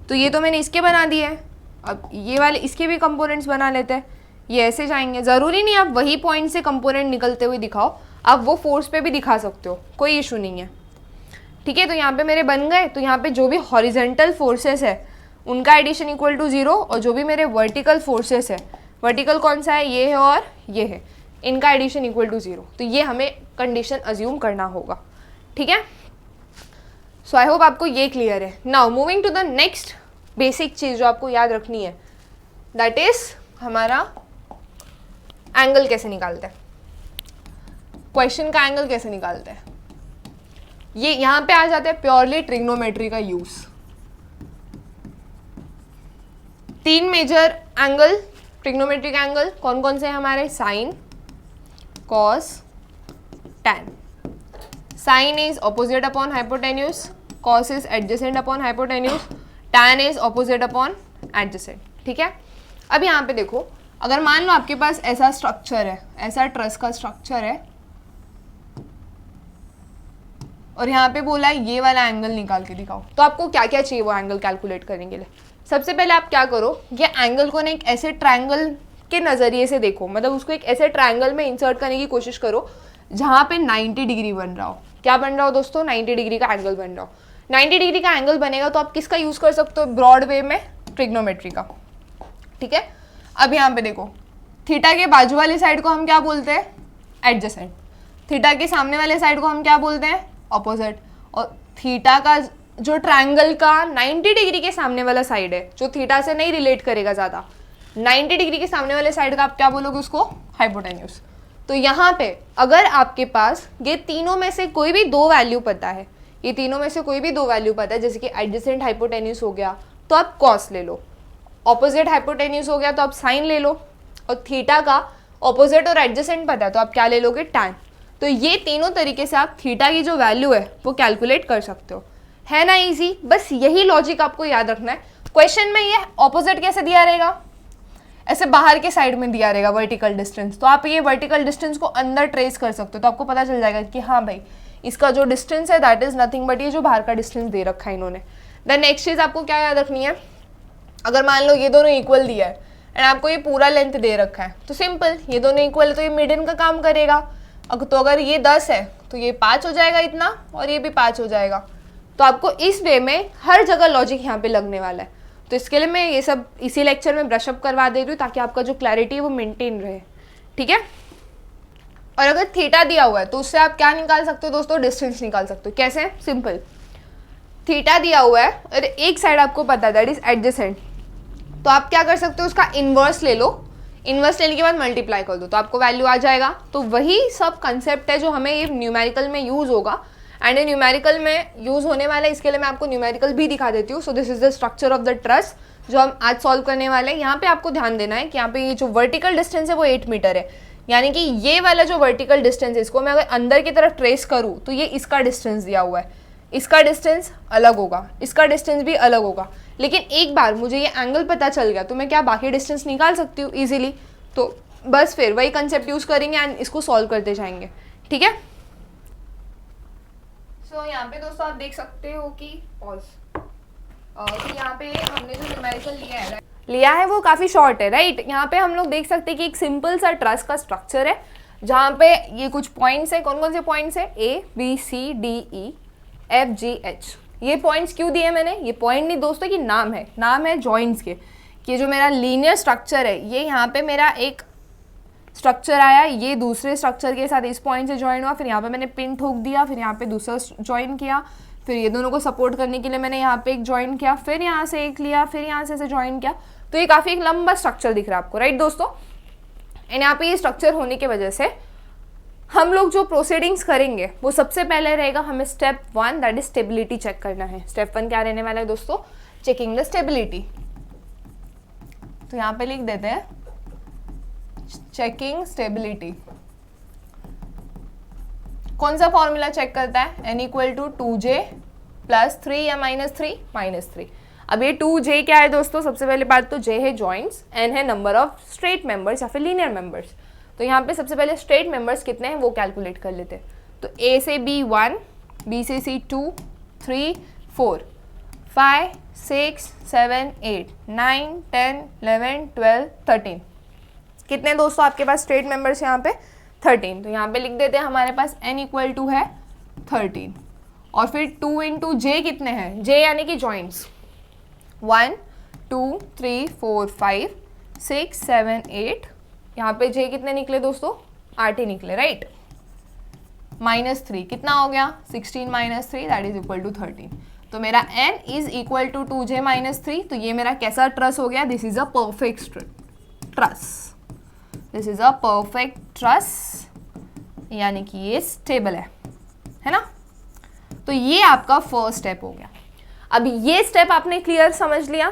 तो ये तो मैंने इसके बना दिए हैं, अब ये वाले इसके भी कंपोनेंट्स बना लेते हैं। ये ऐसे जाएंगे, ज़रूरी नहीं आप वही पॉइंट से कंपोनेंट निकलते हुए दिखाओ, आप वो फोर्स पे भी दिखा सकते हो, कोई इशू नहीं है, ठीक है। तो यहाँ पे मेरे बन गए। तो यहाँ पे जो भी हॉरिजेंटल फोर्सेस है उनका एडिशन इक्वल टू 0, और जो भी मेरे वर्टिकल फोर्सेस है, वर्टिकल कौन सा है? ये है और ये है, इनका एडिशन इक्वल टू 0। तो ये हमें कंडीशन अज्यूम करना होगा, ठीक है। सो आई होप आपको ये क्लियर है। Now moving to the next basic चीज़ जो आपको याद रखनी है, दैट इज हमारा एंगल कैसे निकालते हैं, क्वेश्चन का एंगल कैसे निकालते हैं। ये यहाँ पे आ जाते हैं प्योरली ट्रिग्नोमेट्री का use. 3 major angle, trigonometric angle कौन कौन से हैं हमारे? Sine, cos, tan. Sine is opposite upon hypotenuse, cos is adjacent upon hypotenuse, tan is opposite upon adjacent, ठीक है। अब यहाँ पे देखो, अगर मान लो आपके पास ऐसा स्ट्रक्चर है, ऐसा ट्रस का स्ट्रक्चर है, और यहाँ पे बोला है ये वाला एंगल निकाल के दिखाओ, तो आपको क्या क्या चाहिए वो एंगल कैलकुलेट करने के लिए? सबसे पहले आप क्या करो, ये एंगल को ना एक ऐसे ट्रायंगल के नज़रिए से देखो, मतलब उसको एक ऐसे ट्रायंगल में इंसर्ट करने की कोशिश करो जहाँ पे 90 डिग्री बन रहा हो। क्या बन रहा हो दोस्तों? 90 डिग्री का एंगल बन रहा हो। 90 डिग्री का एंगल बनेगा तो आप किसका यूज़ कर सकते हो ब्रॉड वे में? ट्रिग्नोमेट्री का, ठीक है। अब यहाँ पे देखो, थीटा के बाजू वाली साइड को हम क्या बोलते हैं, एडजेसेंट। थीटा के सामने वाले साइड को हम क्या बोलते हैं, ऑपोजिट। और थीटा का जो ट्रायंगल का 90 डिग्री के सामने वाला साइड है, जो थीटा से नहीं रिलेट करेगा ज़्यादा, 90 डिग्री के सामने वाले साइड का आप क्या बोलोगे उसको, हाइपोटेन्यूज। तो यहाँ पे अगर आपके पास ये तीनों में से कोई भी दो वैल्यू पता है, ये तीनों में से कोई भी दो वैल्यू पता है, जैसे कि एडजेसेंट हाइपोटेन्यूज हो गया तो आप कॉस ले लो, ऑपोजिट हाइपोटेन्यूज हो गया तो आप साइन ले लो, और थीटा का ऑपोजिट और एडजेसेंट पता है तो आप क्या ले लोगे, टैन। तो ये तीनों तरीके से आप थीटा की जो वैल्यू है वो कैलकुलेट कर सकते हो, है ना इजी। बस यही लॉजिक आपको याद रखना है। क्वेश्चन में ये ऑपोजिट कैसे दिया रहेगा, ऐसे बाहर के साइड में दिया रहेगा वर्टिकल डिस्टेंस, तो आप ये वर्टिकल डिस्टेंस को अंदर ट्रेस कर सकते हो, तो आपको पता चल जाएगा कि हाँ भाई इसका जो डिस्टेंस है दैट इज नथिंग बट ये जो बाहर का डिस्टेंस दे रखा है इन्होंने। देन नेक्स्ट चीज़ आपको क्या याद रखनी है, अगर मान लो ये दोनों इक्वल दिया है एंड आपको ये पूरा लेंथ दे रखा है, तो सिंपल, ये दोनों इक्वल है तो ये मिडन का काम करेगा। तो अगर ये 10 है तो ये 5 हो जाएगा इतना, और ये भी 5 हो जाएगा। तो आपको इस वे में हर जगह लॉजिक यहाँ पे लगने वाला है। तो इसके लिए मैं ये सब इसी लेक्चर में ब्रशअप करवा दे रही हूँ ताकि आपका जो क्लैरिटी है वो मेंटेन रहे, ठीक है। और अगर थीटा दिया हुआ है तो उससे आप क्या निकाल सकते हो दोस्तों, डिस्टेंस निकाल सकते हो। कैसे, सिंपल, थीटा दिया हुआ है और एक साइड आपको पता है दैट इज एडजेसेंट, तो आप क्या कर सकते हो, उसका इन्वर्स ले लो, इन्वर्स लेने के बाद मल्टीप्लाई कर दो तो आपको वैल्यू आ जाएगा। तो वही सब कंसेप्ट है जो हमें ये न्यूमेरिकल में यूज़ होगा, एंड ये न्यूमेरिकल में यूज़ होने वाला है। इसके लिए मैं आपको न्यूमेरिकल भी दिखा देती हूँ। सो this is the structure of the truss जो हम आज सॉल्व करने वाले हैं। यहाँ पे आपको ध्यान देना है कि यहाँ पे ये जो वर्टिकल डिस्टेंस है वो 8 मीटर है, यानी कि ये वाला जो वर्टिकल डिस्टेंस है इसको मैं अगर अंदर की तरफ ट्रेस करूँ तो ये इसका डिस्टेंस दिया हुआ है, इसका डिस्टेंस अलग होगा, इसका डिस्टेंस भी अलग होगा। लेकिन एक बार मुझे ये एंगल पता चल गया तो मैं क्या बाकी डिस्टेंस निकाल सकती हूँ ईजिली। तो बस फिर वही कंसेप्ट यूज़ करेंगे एंड इसको सॉल्व करते जाएंगे, ठीक है। सो यहाँ पे दोस्तों आप देख सकते हो कि यहाँ पे हमने जो न्यूमेरिकल लिया है वो काफ़ी शॉर्ट है, राइट। यहाँ पे हम लोग देख सकते हैं कि एक सिंपल सा ट्रस का स्ट्रक्चर है जहाँ पे ये कुछ पॉइंट्स है। कौन कौन से पॉइंट्स है, A B C D E F G H। ये पॉइंट्स क्यों दिए मैंने, ये पॉइंट नहीं दोस्तों कि नाम है जॉइंट्स के, कि जो मेरा लीनियर स्ट्रक्चर है ये यहाँ पे मेरा एक स्ट्रक्चर आया, ये दूसरे स्ट्रक्चर के साथ इस पॉइंट से ज्वाइन हुआ, फिर यहाँ पे मैंने पिन ठोक दिया, फिर यहाँ पे दूसरा ज्वाइन किया, फिर ये दोनों को सपोर्ट करने के लिए मैंने यहाँ पे एक ज्वाइन किया, फिर यहाँ से एक लिया, फिर यहाँ से ज्वाइन किया। तो ये काफ़ी एक लंबा स्ट्रक्चर दिख रहा है आपको, राइट दोस्तों। एंड यहाँ पे ये स्ट्रक्चर होने की वजह से हम लोग जो प्रोसीडिंग्स करेंगे वो सबसे पहले रहेगा हमें step 1 that is stability check करना है। स्टेप 1 क्या रहने वाला है दोस्तों, चेकिंग द स्टेबिलिटी। तो यहाँ पे लिख देते हैं चेकिंग स्टेबिलिटी। कौन सा फॉर्मूला चेक करता है, n equal to 2j plus 3 या -3। अब ये 2j क्या है दोस्तों, सबसे पहले बात तो j है जॉइंट्स, n है नंबर ऑफ स्ट्रेट मेंबर्स या फिर लीनियर मेंबर्स। तो यहाँ पे सबसे पहले स्ट्रेट मेंबर्स कितने हैं वो कैलकुलेट कर लेते हैं। तो A से B 1, B से C 2, 3, 4, 5, 6, 7, 8, 9, 10, 11, 12, 13। कितने दोस्तों आपके पास स्ट्रेट मेंबर्स यहाँ पे 13। तो यहाँ पे लिख देते हैं हमारे पास n इक्वल टू है 13, और फिर 2 इंटू जे कितने हैं, j यानी कि जॉइंट्स 1, 2, 3, 4, 5, 6, 7, 8। यहाँ पे j कितने निकले दोस्तों, 8 ही निकले, राइट। -3 कितना हो गया, 16 - 3 दैट इज इक्वल टू 13। तो मेरा n is equal to 2j - 3। तो ये मेरा कैसा ट्रस हो गया, this is a perfect truss, this is a perfect truss, यानी कि ये स्टेबल है ना। तो ये आपका फर्स्ट स्टेप हो गया। अब ये स्टेप आपने क्लियर समझ लिया,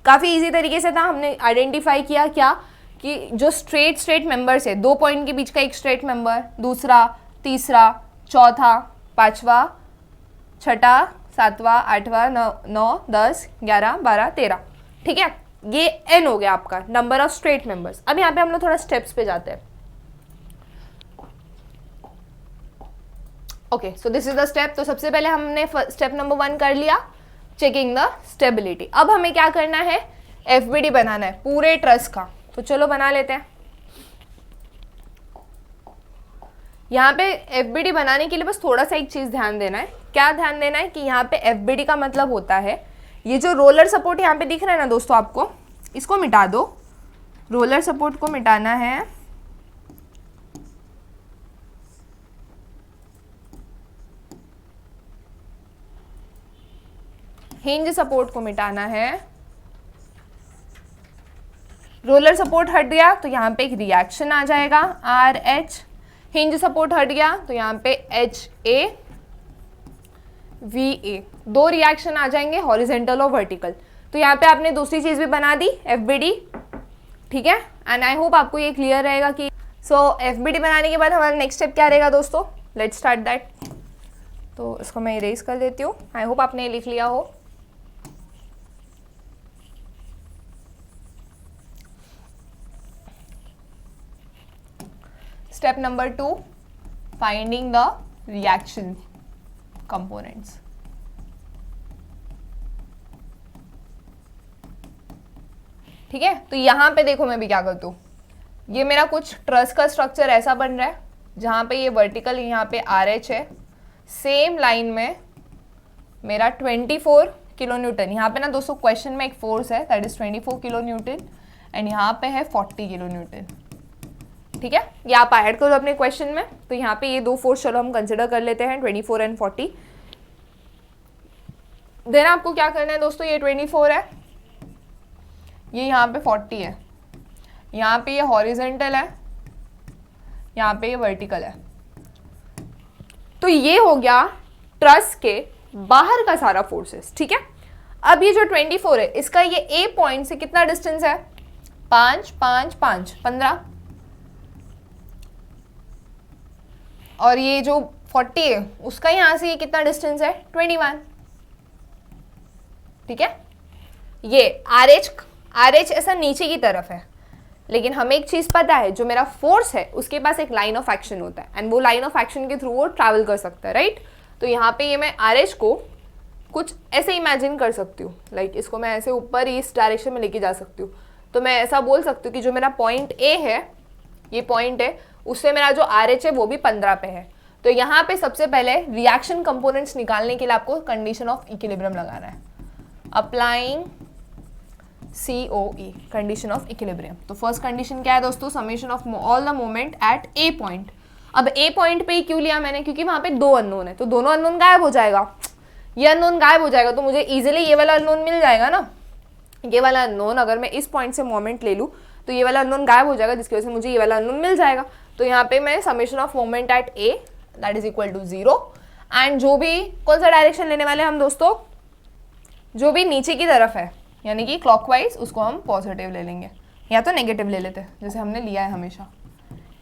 काफ़ी इजी तरीके से था। हमने आइडेंटिफाई किया क्या कि जो स्ट्रेट मेंबर्स है, 2 पॉइंट के बीच का एक स्ट्रेट मेंबर, दूसरा, तीसरा, चौथा, पांचवा, छठा, सातवां, आठवां, 9, 10, 11, 12, 13, ठीक है। ये n हो गया आपका नंबर ऑफ स्ट्रेट मेंबर्स। अब यहाँ पे हम लोग थोड़ा स्टेप्स पे जाते हैं। Okay, so this is the step. तो सबसे पहले हमने स्टेप नंबर 1 कर लिया, चेकिंग द स्टेबिलिटी। अब हमें क्या करना है, FBD बनाना है पूरे ट्रस का। तो चलो बना लेते हैं। यहाँ पे FBD बनाने के लिए बस थोड़ा सा एक चीज़ ध्यान देना है। क्या ध्यान देना है कि यहाँ पे FBD का मतलब होता है, ये जो रोलर सपोर्ट यहाँ पे दिख रहा है ना दोस्तों आपको, इसको मिटा दो रोलर सपोर्ट को मिटाना है, हिंज सपोर्ट को मिटाना है। रोलर सपोर्ट हट गया तो यहाँ पे एक रिएक्शन आ जाएगा RH, हिंज सपोर्ट हट गया तो यहाँ पे HA VA, दो रिएक्शन आ जाएंगे हॉरिजेंटल और वर्टिकल। तो यहाँ पे आपने दूसरी चीज भी बना दी FBD, ठीक है। एंड आई होप आपको ये क्लियर रहेगा कि FBD बनाने के बाद हमारा नेक्स्ट स्टेप क्या रहेगा दोस्तों, लेट्स स्टार्ट दैट। तो इसको मैं इरेज कर देती हूँ, आई होप आपने लिख लिया हो। Step number 2, finding the reaction components. ठीक है, तो यहाँ पे देखो मैं भी क्या करती हूँ, ये मेरा कुछ ट्रस का स्ट्रक्चर ऐसा बन रहा है जहाँ पे ये वर्टिकल यहाँ पे RH है, सेम लाइन में मेरा 24 किलो न्यूटन, यहाँ पे ना दोस्तों क्वेश्चन में एक फोर्स है that is 24 kilo Newton and यहाँ पे है 40 किलो न्यूटन, ठीक है। ये आप ऐड करो अपने क्वेश्चन में। तो यहाँ पे ये दो फोर्स चलो हम कंसिडर कर लेते हैं 24 एंड 40। देन आपको क्या करना है दोस्तों, ये 24 है, ये यहाँ पे 40 है, यहाँ पे ये हॉरिजेंटल है, यहाँ पे ये वर्टिकल है। तो ये हो गया ट्रस के बाहर का सारा फोर्सेस, ठीक है। अब ये जो 24 है इसका ये A पॉइंट से कितना डिस्टेंस है, 5 5 5 15, और ये जो 40 है उसका यहाँ से ये कितना डिस्टेंस है 21, ठीक है। ये RH ऐसा नीचे की तरफ है, लेकिन हमें एक चीज पता है, जो मेरा फोर्स है उसके पास एक लाइन ऑफ एक्शन होता है एंड वो लाइन ऑफ एक्शन के थ्रू वो ट्रैवल कर सकता है, राइट। तो यहाँ पे ये मैं RH को कुछ ऐसे इमेजिन कर सकती हूँ, लाइक इसको मैं ऐसे ऊपर इस डायरेक्शन में लेके जा सकती हूँ। तो मैं ऐसा बोल सकती हूँ कि जो मेरा पॉइंट A है, ये पॉइंट है, उससे मेरा जो RH है वो भी 15 पे है। तो यहाँ पे सबसे पहले रिएक्शन कंपोनेंट्स निकालने के लिए आपको कंडीशन ऑफ इक्विलिब्रियम लगाना है, applying COE, condition of equilibrium. तो फर्स्ट कंडीशन क्या है दोस्तों, summation of all the moment at A point. अब A पॉइंट पे ही क्यों लिया मैंने, क्योंकि वहां पे दो अननोन है, तो दोनों अननोन गायब हो जाएगा, ये अननोन गायब हो जाएगा, तो मुझे इजीली ये वाला अननोन मिल जाएगा ना। ये वाला अननोन अगर मैं इस पॉइंट से मोमेंट ले लूँ तो ये वाला अननोन गायब हो जाएगा, जिसकी वजह से मुझे ये वाला अननोन मिल जाएगा। तो यहाँ पे मैं summation of moment at A that is equal to 0, and जो भी कौन सा डायरेक्शन लेने वाले हम दोस्तों, जो भी नीचे की तरफ है यानी कि क्लॉकवाइज, उसको हम पॉजिटिव ले लेंगे या तो नेगेटिव ले लेते हैं जैसे हमने लिया है हमेशा,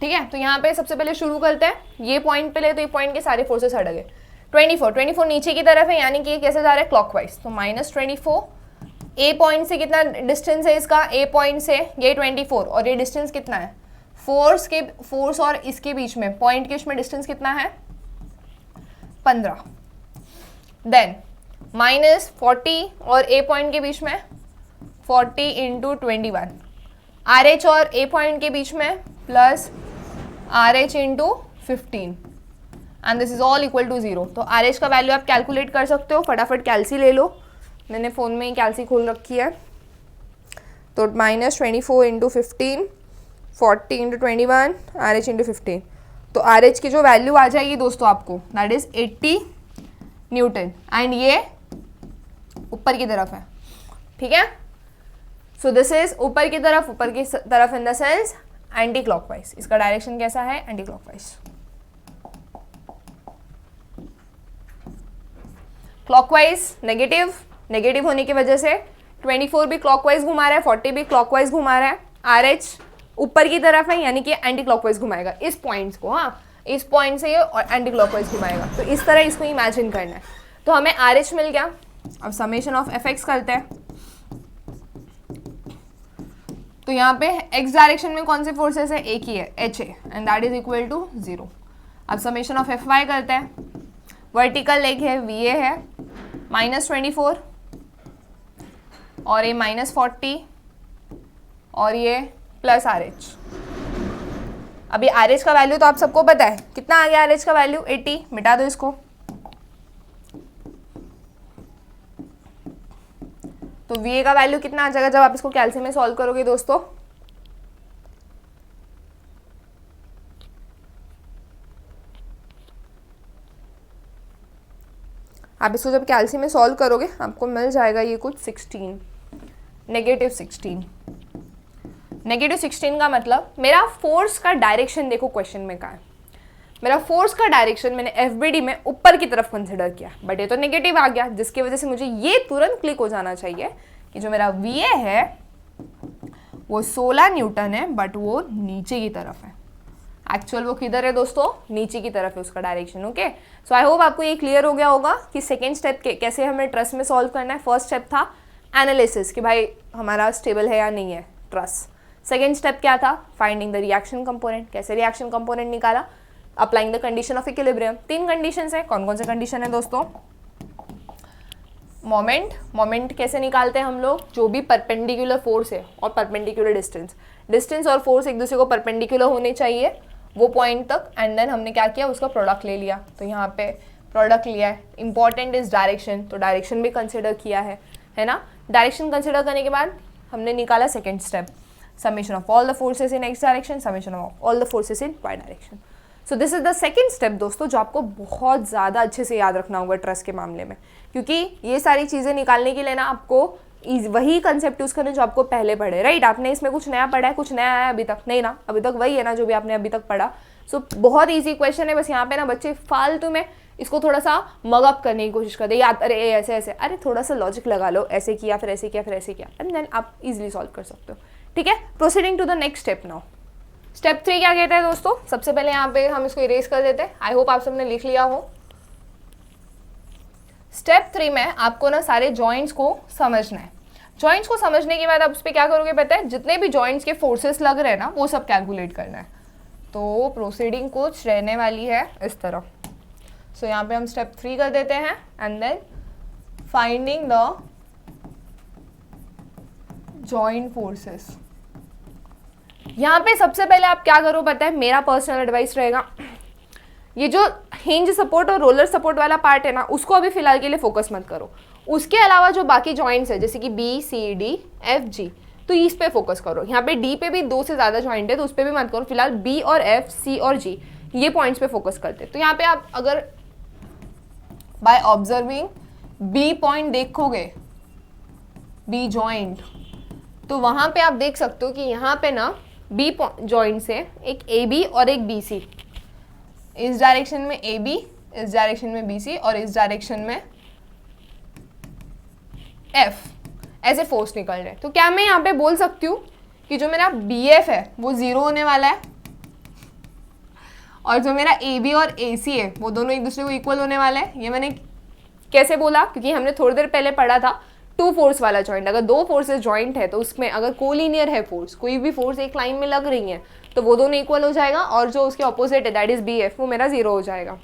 ठीक है। तो यहाँ पे सबसे पहले शुरू करते हैं, ये पॉइंट पे ले तो ये पॉइंट के सारे फोर्सेस हट गए। 24 नीचे की तरफ है यानी कि ये कैसे जा रहा है क्लॉकवाइज, तो -24। A पॉइंट से कितना डिस्टेंस है इसका, A पॉइंट से ये 24 और ये डिस्टेंस कितना है, फोर्स और इसके बीच में पॉइंट के बीच में डिस्टेंस कितना है 15। देन -40 और A पॉइंट के बीच में 40 × 21, RH और A पॉइंट के बीच में plus RH × 15 and this is all equal to 0। तो RH का वैल्यू आप कैलकुलेट कर सकते हो, फटाफट कैलसी ले लो, मैंने फ़ोन में ही कैलसी खोल रखी है। तो -24 × 15, 40 × 21, RH × 15, तो RH की जो वैल्यू आ जाएगी दोस्तों आपको दैट इज 80 न्यूटन एंड ये ऊपर की तरफ है, ठीक है। सो दिस इज ऊपर की तरफ in the sense anti clockwise, इसका डायरेक्शन कैसा है एंटी क्लॉकवाइज। क्लॉकवाइज नेगेटिव होने की वजह से 24 भी क्लॉकवाइज घुमा रहा है, 40 भी क्लॉकवाइज घुमा रहा है, RH ऊपर की तरफ है यानी कि एंटी क्लॉकवाइज घुमाएगा इस पॉइंट्स को, हाँ इस पॉइंट से ये और एंटी क्लॉकवाइज घुमाएगा। तो इस तरह इसको इमेजिन करना है। तो हमें RH मिल गया, अब समेशन ऑफ FX करते हैं। तो यहाँ पे x डायरेक्शन में कौन से फोर्सेस है, एक ही है HA and that is equal to 0। अब समेशन ऑफ FY करते हैं, वर्टिकल लेग है VA है -24 और ये -40 और ये प्लस RH। अभी RH का वैल्यू तो आप सबको पता है, कितना आ गया RH का वैल्यू 80, मिटा दो इसको। तो VA का वैल्यू कितना आ जाएगा जब आप इसको कैलसी में सॉल्व करोगे दोस्तों, आप इसको जब कैल्सी में सॉल्व करोगे आपको मिल जाएगा ये कुछ 16, -16। -16 का मतलब मेरा फोर्स का डायरेक्शन देखो क्वेश्चन में कहाँ है। मेरा फोर्स का डायरेक्शन मैंने FBD में ऊपर की तरफ कंसिडर किया, बट ये तो नेगेटिव आ गया, जिसकी वजह से मुझे ये तुरंत क्लिक हो जाना चाहिए कि जो मेरा VA है वो 16 न्यूटन है, बट वो नीचे की तरफ है। एक्चुअल वो किधर है दोस्तों? नीचे की तरफ है उसका डायरेक्शन। ओके, सो आई होप आपको ये क्लियर हो गया होगा कि सेकेंड स्टेप कैसे हमें ट्रस में सॉल्व करना है। फर्स्ट स्टेप था एनालिसिस कि भाई हमारा स्टेबल है या नहीं है ट्रस। सेकेंड स्टेप क्या था? Finding the reaction component. कैसे रिएक्शन कंपोनेंट निकाला? Applying the condition of equilibrium. 3 conditions है। कौन कौन से कंडीशन है दोस्तों? मोमेंट कैसे निकालते हैं हम लोग? जो भी परपेंडिकुलर फोर्स है और परपेंडिकुलर डिस्टेंस और फोर्स एक दूसरे को परपेंडिकुलर होने चाहिए वो पॉइंट तक, एंड देन हमने क्या किया? उसका प्रोडक्ट ले लिया। तो यहाँ पे प्रोडक्ट लिया है। इंपॉर्टेंट इज डायरेक्शन, तो डायरेक्शन भी कंसिडर किया है ना। डायरेक्शन कंसिडर करने के बाद हमने निकाला second step, summation of all the forces in x direction, summation of all the forces in y direction. So this is the second step दोस्तों, जो आपको बहुत ज़्यादा अच्छे से याद रखना होगा ट्रस के मामले में, क्योंकि ये सारी चीज़ें निकालने के लिए ना आपको वही कंसेप्ट यूज़ करने जो आपको पहले पढ़े, राइट। आपने इसमें कुछ नया पढ़ा है, कुछ नया आया अभी तक नहीं ना, अभी तक वही है ना जो भी आपने अभी तक पढ़ा। सो बहुत ईजी क्वेश्चन है, बस यहाँ पे ना बच्चे फालतू में इसको थोड़ा सा मगअप करने की कोशिश करते हैं, याद अरे ऐसे ऐसे, अरे थोड़ा सा लॉजिक लगा लो, ऐसे किया फिर ऐसे किया फिर ऐसे किया, एंड देन आप इजीली सॉल्व कर सकते हो। ठीक है, proceeding to the next step now. Step 3 क्या कहता है दोस्तों? सबसे पहले यहाँ पे हम इसको इरेज कर देते हैं। आई होप आप सबने लिख लिया हो। स्टेप 3 में आपको ना सारे जॉइंट्स को समझना है। जॉइंट्स को समझने के बाद आप उस पर क्या करोगे पता है? जितने भी जॉइंट्स के फोर्सेस लग रहे हैं ना वो सब कैलकुलेट करना है। तो प्रोसीडिंग कुछ रहने वाली है इस तरह। सो यहाँ पे हम स्टेप 3 कर देते हैं, and then finding the joint forces. यहाँ पे सबसे पहले आप क्या करो पता है? मेरा पर्सनल एडवाइस रहेगा, ये जो हिंज सपोर्ट और रोलर सपोर्ट वाला पार्ट है ना उसको अभी फिलहाल के लिए फोकस मत करो। उसके अलावा जो बाकी जॉइंट्स है जैसे कि B, C, D, F, G, तो इस पे फोकस करो। यहाँ पे D पे भी 2 से ज़्यादा जॉइंट है तो उस पर भी मत करो। फिलहाल B और F, C और G ये पॉइंट्स पे फोकस करते हैं। तो यहाँ पे आप अगर बाय ऑब्जर्विंग B पॉइंट देखोगे, B जॉइंट, तो वहाँ पे आप देख सकते हो कि यहाँ पे ना B जॉइंट से एक AB और एक BC, इस डायरेक्शन में AB, इस डायरेक्शन में BC और इस डायरेक्शन में F, ऐसे फोर्स निकल रहे हैं। तो क्या मैं यहाँ पे बोल सकती हूँ कि जो मेरा BF है वो 0 होने वाला है और जो मेरा AB और AC है वो दोनों एक दूसरे को इक्वल होने वाले हैं? ये मैंने कैसे बोला? क्योंकि हमने थोड़ी देर पहले पढ़ा था 2 फोर्स वाला जॉइंट। अगर 2 फोर्सेस जॉइंट है तो उसमें अगर कोलिनियर है फोर्स, कोई भी फोर्स एक लाइन में लग रही है तो वो दोनों इक्वल हो जाएगा, और जो उसके ऑपोजिट है दैट इज BF वो मेरा 0 हो जाएगा।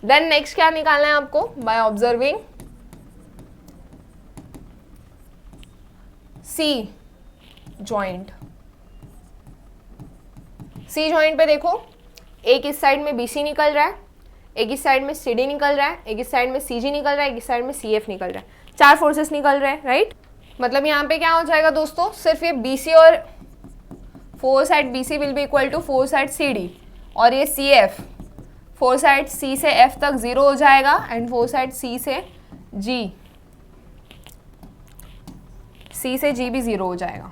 देन नेक्स्ट क्या निकालना है आपको? By observing C joint. C joint पे देखो, एक इस साइड में BC निकल रहा है, एक इस साइड में CD निकल रहा है, एक इस साइड में CG निकल रहा है, एक इस साइड में CF निकल रहा है। 4 फोर्सेस निकल रहे हैं, राइट। मतलब यहाँ पे क्या हो जाएगा दोस्तों? सिर्फ ये BC और 4 side BC will be equal to 4 side CD, और ये CF 4 साइड C से F तक 0 हो जाएगा, एंड 4 साइड C से G भी 0 हो जाएगा।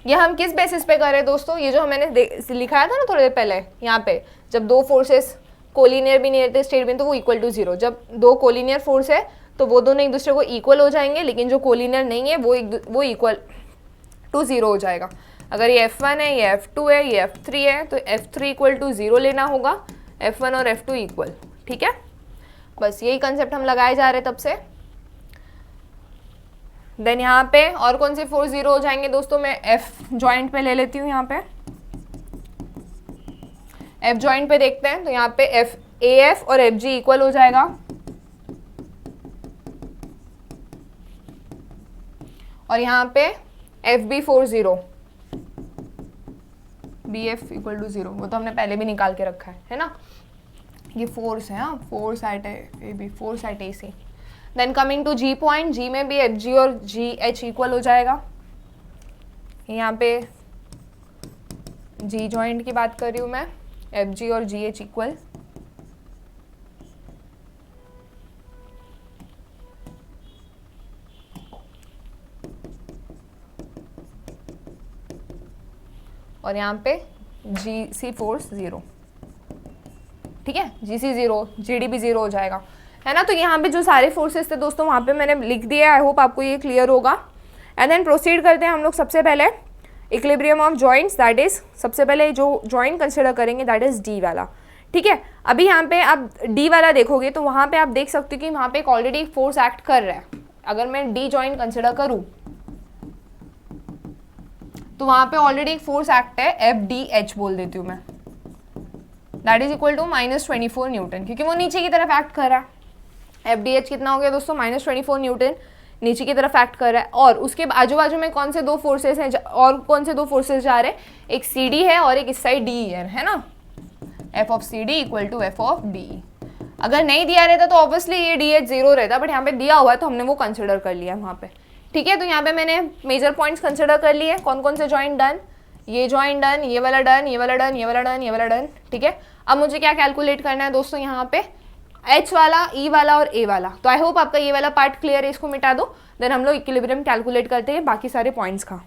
ये हम किस बेसिस पे कर रहे हैं दोस्तों? ये जो मैंने लिखाया था ना थोड़ी देर पहले, यहाँ पे जब 2 फोर्सेस कोलिनियर भी नहीं रहते स्ट्रेट में तो वो इक्वल टू 0। जब 2 कोलिनियर फोर्स है तो वो दोनों एक दूसरे को इक्वल हो जाएंगे, लेकिन जो कोलिनियर नहीं है वो इक्वल टू 0 हो जाएगा। अगर ये F1 है, ये F2 है, ये F3 है, तो F3 इक्वल टू 0 लेना होगा, F1 और F2 इक्वल। ठीक है, बस यही कंसेप्ट हम लगाए जा रहे हैं तब से। देन यहाँ पे और कौन से फोर्स 0 हो जाएंगे दोस्तों? मैं F जॉइंट पे ले लेती हूँ। यहाँ पे F जॉइंट पे देखते हैं तो यहाँ पे AF और FG इक्वल हो जाएगा, और यहाँ पे FB4 0, BF इक्वल टू 0, वो तो हमने पहले भी निकाल के रखा है ना। ये फोर्स है, हाँ, 4 साइड है AB, 4 side AC। Then coming to G point, G में भी FG और GH इक्वल हो जाएगा। यहाँ पे G जॉइंट की बात कर रही हूँ मैं, FG और GH इक्वल। और यहाँ पे GC फोर्स 0, ठीक है, GC 0, GDP 0 हो जाएगा, है ना। तो यहाँ पे जो सारे फोर्सेस थे दोस्तों वहाँ पे मैंने लिख दिया, आई होप आपको ये क्लियर होगा। एंड देन प्रोसीड करते हैं हम लोग सबसे पहले equilibrium of joints, that is सबसे पहले जो जॉइंट कंसिडर करेंगे दैट इज डी वाला, ठीक है। अभी यहाँ पे आप डी वाला देखोगे तो वहाँ पे आप देख सकते हो कि वहाँ पे एक ऑलरेडी फोर्स एक्ट कर रहा है। अगर मैं डी जॉइंट कंसिडर करूँ तो वहाँ पे ऑलरेडी एक फोर्स एक्ट है, FDH बोल देती हूँ मैं, that is equal to -24 newton, क्योंकि वो नीचे की तरफ एक्ट कर रहा है। FDH कितना हो गया दोस्तों, -24 न्यूटन नीचे की तरफ एक्ट कर रहा है। और उसके आजू बाजू में कौन से दो फोर्सेस हैं, और कौन से दो फोर्सेस जा रहे हैं, एक CD है और एक इस साइड DE है ना, F of CD equal to F of DE। अगर नहीं दिया रहता तो ऑब्वियसली ये DH 0 रहता, बट यहाँ पे दिया हुआ है तो हमने वो कंसिडर कर लिया वहाँ पे, ठीक है। तो यहाँ पे मैंने मेजर पॉइंट्स कंसिडर कर लिए, कौन कौन से जॉइंट डन, ये जॉइंट डन, ये वाला डन, ये वाला डन, ये वाला डन, ये वाला डन, ठीक है। अब मुझे क्या कैलकुलेट करना है दोस्तों, यहाँ पे H वाला, E वाला और A वाला। तो आई होप आपका ये वाला पार्ट क्लियर है, इसको मिटा दो, देन हम लोग इक्विलिब्रियम कैलकुलेट करते हैं बाकी सारे पॉइंट्स का।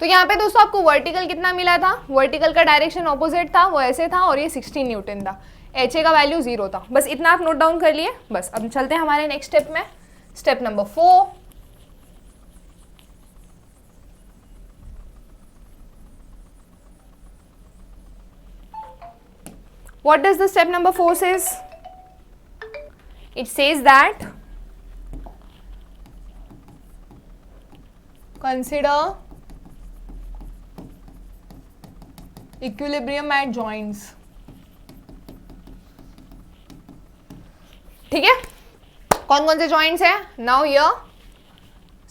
तो यहाँ पे दोस्तों आपको वर्टिकल कितना मिला था, वर्टिकल का डायरेक्शन ऑपोजिट था, वो ऐसे था और ये 16 न्यूटन था, HA का वैल्यू 0 था, बस इतना आप नोट डाउन कर लिए। बस अब चलते हैं हमारे नेक्स्ट स्टेप में, step number 4। What does the step number 4 says? It says that consider equilibrium at joints, ठीक है। कौन कौन से जॉइंट्स है, now here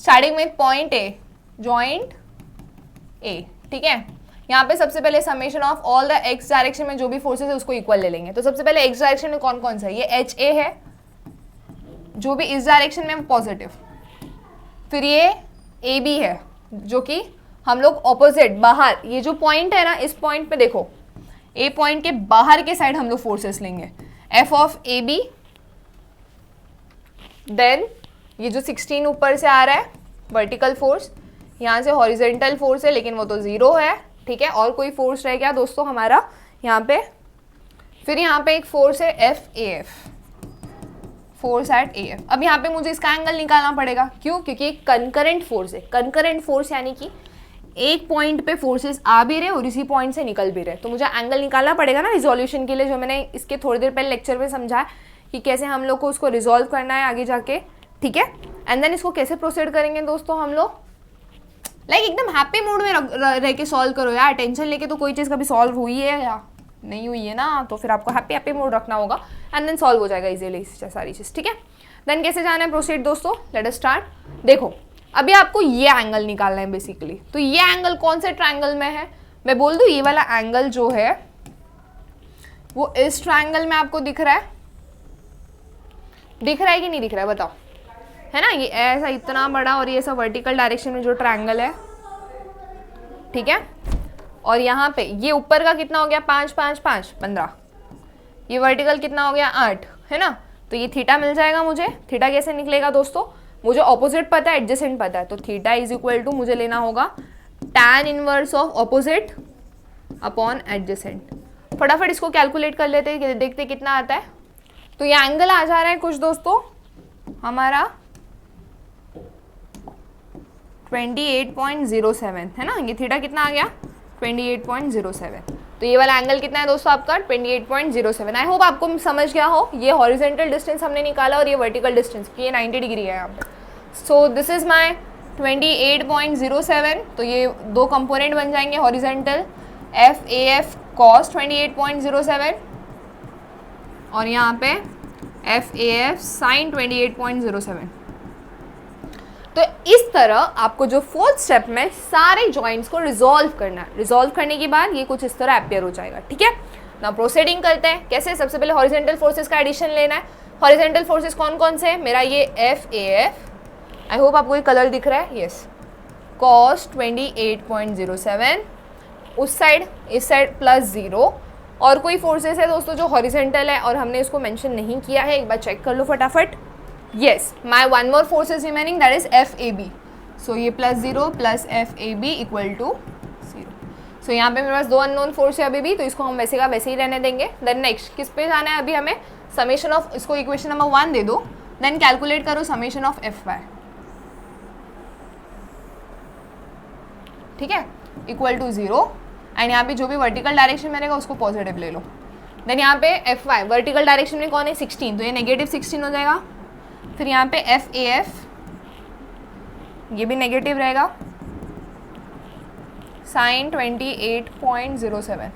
starting with point A, joint A, ठीक है। यहाँ पे सबसे पहले summation of all the x direction में जो भी फोर्सेस है उसको इक्वल ले लेंगे। तो सबसे पहले एक्स डायरेक्शन में कौन कौन सा है, ये HA है जो भी इस डायरेक्शन में पॉजिटिव, फिर ये AB है जो कि हम लोग ऑपोजिट बाहर, ये जो पॉइंट है ना, इस पॉइंट पे देखो, A पॉइंट के बाहर के साइड हम लोग फोर्सेस लेंगे, F ऑफ AB, देन ये जो 16 ऊपर से आ रहा है वर्टिकल फोर्स, यहाँ से हॉरिजेंटल फोर्स है लेकिन वो तो 0 है, ठीक है। और कोई फोर्स रह गया दोस्तों हमारा यहाँ पे, फिर यहाँ पे एक फोर्स है FAF, फोर्स एट AF। अब यहाँ पे मुझे इसका एंगल निकालना पड़ेगा, क्यों, क्योंकि एक कंकरेंट फोर्स है। कंकरेंट फोर्स यानी कि एक पॉइंट पे फोर्सेस आ भी रहे और इसी पॉइंट से निकल भी रहे, तो मुझे एंगल निकालना पड़ेगा ना रिजोल्यूशन के लिए, जो मैंने इसके थोड़ी देर पहले लेक्चर में समझा कि कैसे हम लोग को उसको रिजोल्व करना है आगे जाके, ठीक है। एंड देन इसको कैसे प्रोसीड करेंगे दोस्तों हम लोग, लाइक एकदम हैप्पी मूड में रह के सॉल्व करो यार, टेंशन लेके तो कोई चीज़ कभी सॉल्व हुई है या नहीं हुई है ना, तो फिर आपको हैप्पी मूड रखना होगा एंड देन सॉल्व हो जाएगा इजीली सारी चीज़, ठीक है। देन कैसे जाना है प्रोसीड दोस्तों, लेट अस स्टार्ट। देखो अभी आपको ये एंगल निकालना है बेसिकली, तो ये एंगल कौन से ट्रायंगल में है, मैं बोल दूँ ये वाला एंगल जो है वो इस ट्रायंगल में आपको दिख रहा है, दिख रहा है कि नहीं दिख रहा है बताओ, है ना। ये ऐसा इतना बड़ा और ये ऐसा वर्टिकल डायरेक्शन में जो ट्रायंगल है, ठीक है। और यहाँ पे ये ऊपर का कितना हो गया 5 5 5 15, ये वर्टिकल कितना हो गया 8, है ना। तो ये थीटा मिल जाएगा मुझे। थीटा कैसे निकलेगा दोस्तों, मुझे ऑपोजिट पता है, एडजेसेंट पता है, तो थीटा इज इक्वल टू मुझे लेना होगा tan inverse of opposite upon adjacent. फटाफट इसको कैलकुलेट कर लेते हैं, देखते कितना आता है। तो ये एंगल आ जा रहा है कुछ दोस्तों हमारा 28.07, है ना। ये थीटा कितना आ गया 28.07। तो ये वाला एंगल कितना है दोस्तों आपका 28.07। आई होप आपको समझ गया हो। ये हॉरिजेंटल डिस्टेंस हमने निकाला और ये वर्टिकल डिस्टेंस, ये 90 डिग्री है यहाँ पे। सो दिस इज माय 28.07। तो ये दो कंपोनेंट बन जाएंगे हॉरिजेंटल, FAF cos 28.07 और यहाँ पे FAF sin 28.07। तो इस तरह आपको जो फोर्थ स्टेप में सारे जॉइंट्स को रिजॉल्व करना है। रिजॉल्व करने के बाद ये कुछ इस तरह अपेयर हो जाएगा, ठीक है ना। प्रोसीडिंग करते हैं कैसे। सबसे पहले हॉरिजेंटल फोर्सेस का एडिशन लेना है। हॉरिजेंटल फोर्सेस कौन कौन से, मेरा ये FAF, आई होप आपको ये कलर दिख रहा है, यस, cos 28.07, उस साइड इस साइड +0। और कोई फोर्सेस है दोस्तों जो हॉरिजेंटल है और हमने इसको मेंशन नहीं किया है, एक बार चेक कर लो फटाफट। Yes, my one more force is remaining, that is FAB. So ये +0 + FAB = 0। सो यहाँ पे मेरे पास 2 अननोन फोर्स है अभी भी, तो इसको हम वैसे का वैसे ही रहने देंगे। देन नेक्स्ट किस पे जाना है अभी हमें, समेशन ऑफ, इसको इक्वेशन नंबर 1 दे दो, देन कैलकुलेट करो समेशन ऑफ एफ वाई, ठीक है, इक्वल टू 0, एंड यहाँ पे जो भी वर्टिकल डायरेक्शन में रहेगा उसको पॉजिटिव ले लो। देन यहाँ पे एफ वाई वर्टिकल डायरेक्शन में कौन है 16, तो ये नेगेटिव 16 हो जाएगा। फिर यहाँ पे एफ ए एफ ये भी नेगेटिव रहेगा, sine 28.07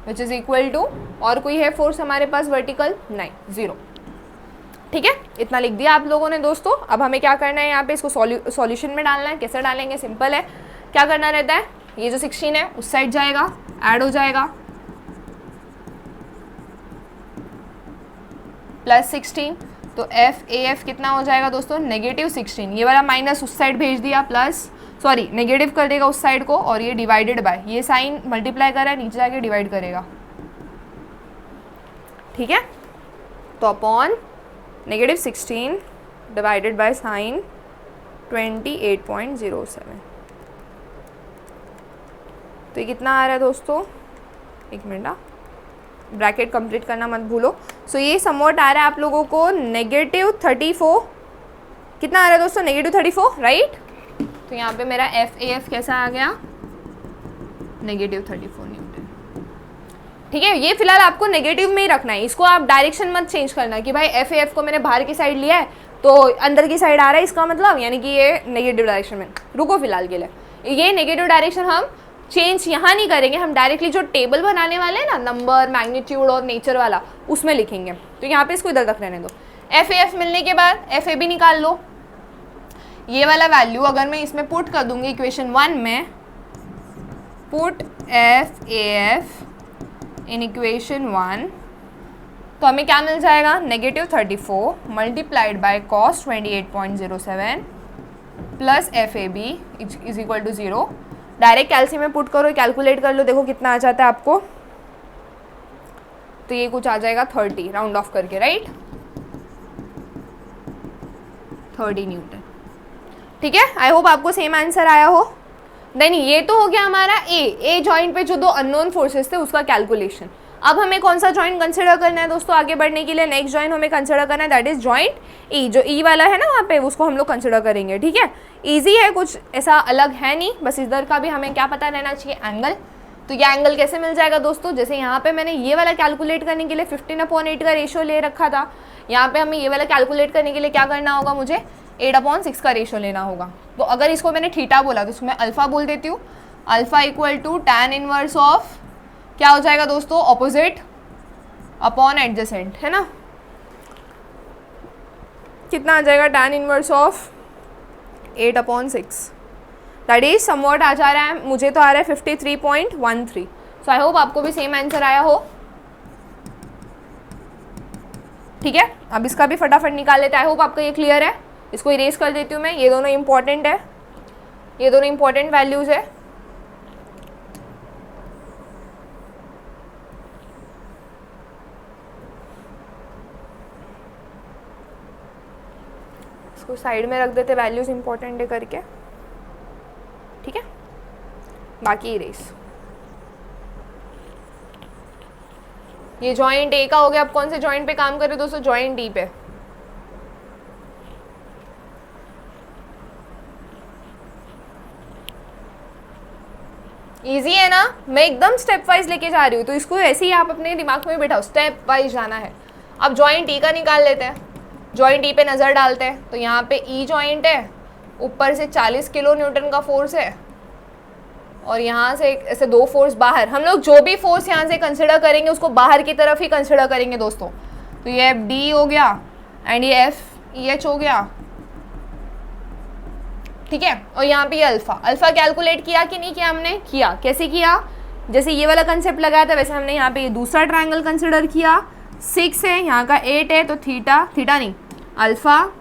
which is equal to, और कोई है फोर्स हमारे पास वर्टिकल, नहीं, 0, ठीक है। इतना लिख दिया आप लोगों ने दोस्तों। अब हमें क्या करना है, यहाँ पे इसको सॉल्यूशन में डालना है। कैसे डालेंगे, सिंपल है, क्या करना रहता है, ये जो 16 है उस साइड जाएगा, ऐड हो जाएगा, प्लस 16, तो एफ ए एफ कितना हो जाएगा दोस्तों, नेगेटिव 16, ये वाला माइनस उस साइड भेज दिया, प्लस सॉरी नेगेटिव कर देगा उस साइड को, और ये डिवाइडेड बाय, ये साइन मल्टीप्लाई कर रहा है, नीचे जाके डिवाइड करेगा, ठीक है। तो upon negative 16 divided by sine 28.07, तो ये कितना आ रहा है दोस्तों, एक मिनट, ब्रैकेट कंप्लीट करना मत भूलो। सो ये समवॉट आ रहा है आप लोगों को नेगेटिव 34, कितना आ रहा है दोस्तों, नेगेटिव 34, राइट। तो यहाँ पे मेरा एफ ए एफ कैसा आ गया, नेगेटिव 34 न्यूटन, ठीक है। ये फिलहाल आपको नेगेटिव में ही रखना है, इसको आप डायरेक्शन मत चेंज करना कि भाई एफ ए एफ को मैंने बाहर की साइड लिया है तो अंदर की साइड आ रहा है, इसका मतलब यानी कि ये नेगेटिव डायरेक्शन में, रुको फिलहाल के लिए, ये नेगेटिव डायरेक्शन हम चेंज यहाँ नहीं करेंगे, हम डायरेक्टली जो टेबल बनाने वाले हैं ना, नंबर, मैग्नीट्यूड और नेचर वाला, उसमें लिखेंगे। तो यहाँ पे इसको इधर तक रहने दो। एफ ए एफ मिलने के बाद एफ ए बी निकाल लो, ये वाला वैल्यू अगर मैं इसमें पुट कर दूंगी इक्वेशन 1 में, put F A F in equation 1, तो हमें क्या मिल जाएगा, negative 34 multiplied by cos 28.07 plus F A B is equal to 0। Direct कैल्सियम में पुट करो, कैलकुलेट कर लो, देखो कितना आ जाता है आपको, तो ये कुछ आ जाएगा 30 राउंड ऑफ करके, राइट, 30 न्यूटन, ठीक है। आई होप आपको सेम आंसर आया हो। देन ये तो हो गया हमारा ए जॉइंट पे जो 2 अननोन फोर्सेस थे उसका कैलकुलेशन। अब हमें कौन सा जॉइंट कंसिडर करना है दोस्तों आगे बढ़ने के लिए, नेक्स्ट जॉइंट हमें कंसिडर करना है, दैट इज जॉइंट ई, जो ई वाला है ना वहाँ पे, उसको हम लोग कंसिडर करेंगे, ठीक है। ईजी है, कुछ ऐसा अलग है नहीं, बस इधर का भी हमें क्या पता रहना चाहिए, एंगल। तो ये एंगल कैसे मिल जाएगा दोस्तों, जैसे यहाँ पे मैंने ये वाला कैलकुलेट करने के लिए 15/8 का रेशियो ले रखा था, यहाँ पे हमें ये वाला कैलकुलेट करने के लिए क्या करना होगा, मुझे 8/6 का रेशियो लेना होगा। तो अगर इसको मैंने थीटा बोला तो इसको मैं अल्फा बोल देती हूँ, alpha equal to tan inverse of, क्या हो जाएगा दोस्तों, ऑपोजिट अपॉन एडजेसेंट, है ना। कितना आ जाएगा tan inverse of 8/6, that is somewhat आ जा रहा है, मुझे तो आ रहा है 53.13। सो आई होप आपको भी सेम आंसर आया हो, ठीक है। अब इसका भी फटाफट निकाल लेते हैं, आई होप आपका ये क्लियर है। इसको इरेज कर देती हूँ मैं, ये दोनों इंपॉर्टेंट है, ये दोनों इंपॉर्टेंट वैल्यूज है। इसको साइड में रख देते, वैल्यूज इंपॉर्टेंट है करके, ठीक है। बाकी इरेज, ये जॉइंट ए का हो गया। अब कौन से जॉइंट पे काम कर रहे हो दोस्तों, जॉइंट डी पे। इजी है ना, मैं एकदम स्टेप वाइज लेके जा रही हूँ, तो इसको ऐसे ही आप अपने दिमाग में बैठाओ, स्टेप वाइज जाना है। अब जॉइंट ई का निकाल लेते हैं, जॉइंट ई पे नज़र डालते हैं, तो यहाँ पे ई जॉइंट है, ऊपर से 40 किलो न्यूटन का फोर्स है, और यहाँ से ऐसे 2 फोर्स बाहर। हम लोग जो भी फोर्स यहाँ से कंसिडर करेंगे उसको बाहर की तरफ ही कंसिडर करेंगे दोस्तों। तो ये एफ डी हो गया एंड ये एफ ई एच हो गया, ठीक है। और यहाँ पे अल्फा, अल्फा कैलकुलेट किया कि नहीं किया, हमने किया। कैसे किया, जैसे ये वाला कंसेप्ट लगाया था वैसे हमने यहाँ पे ये दूसरा ट्रायंगल कंसिडर किया। 6 है, यहाँ का 8 है, तो थीटा नहीं, alpha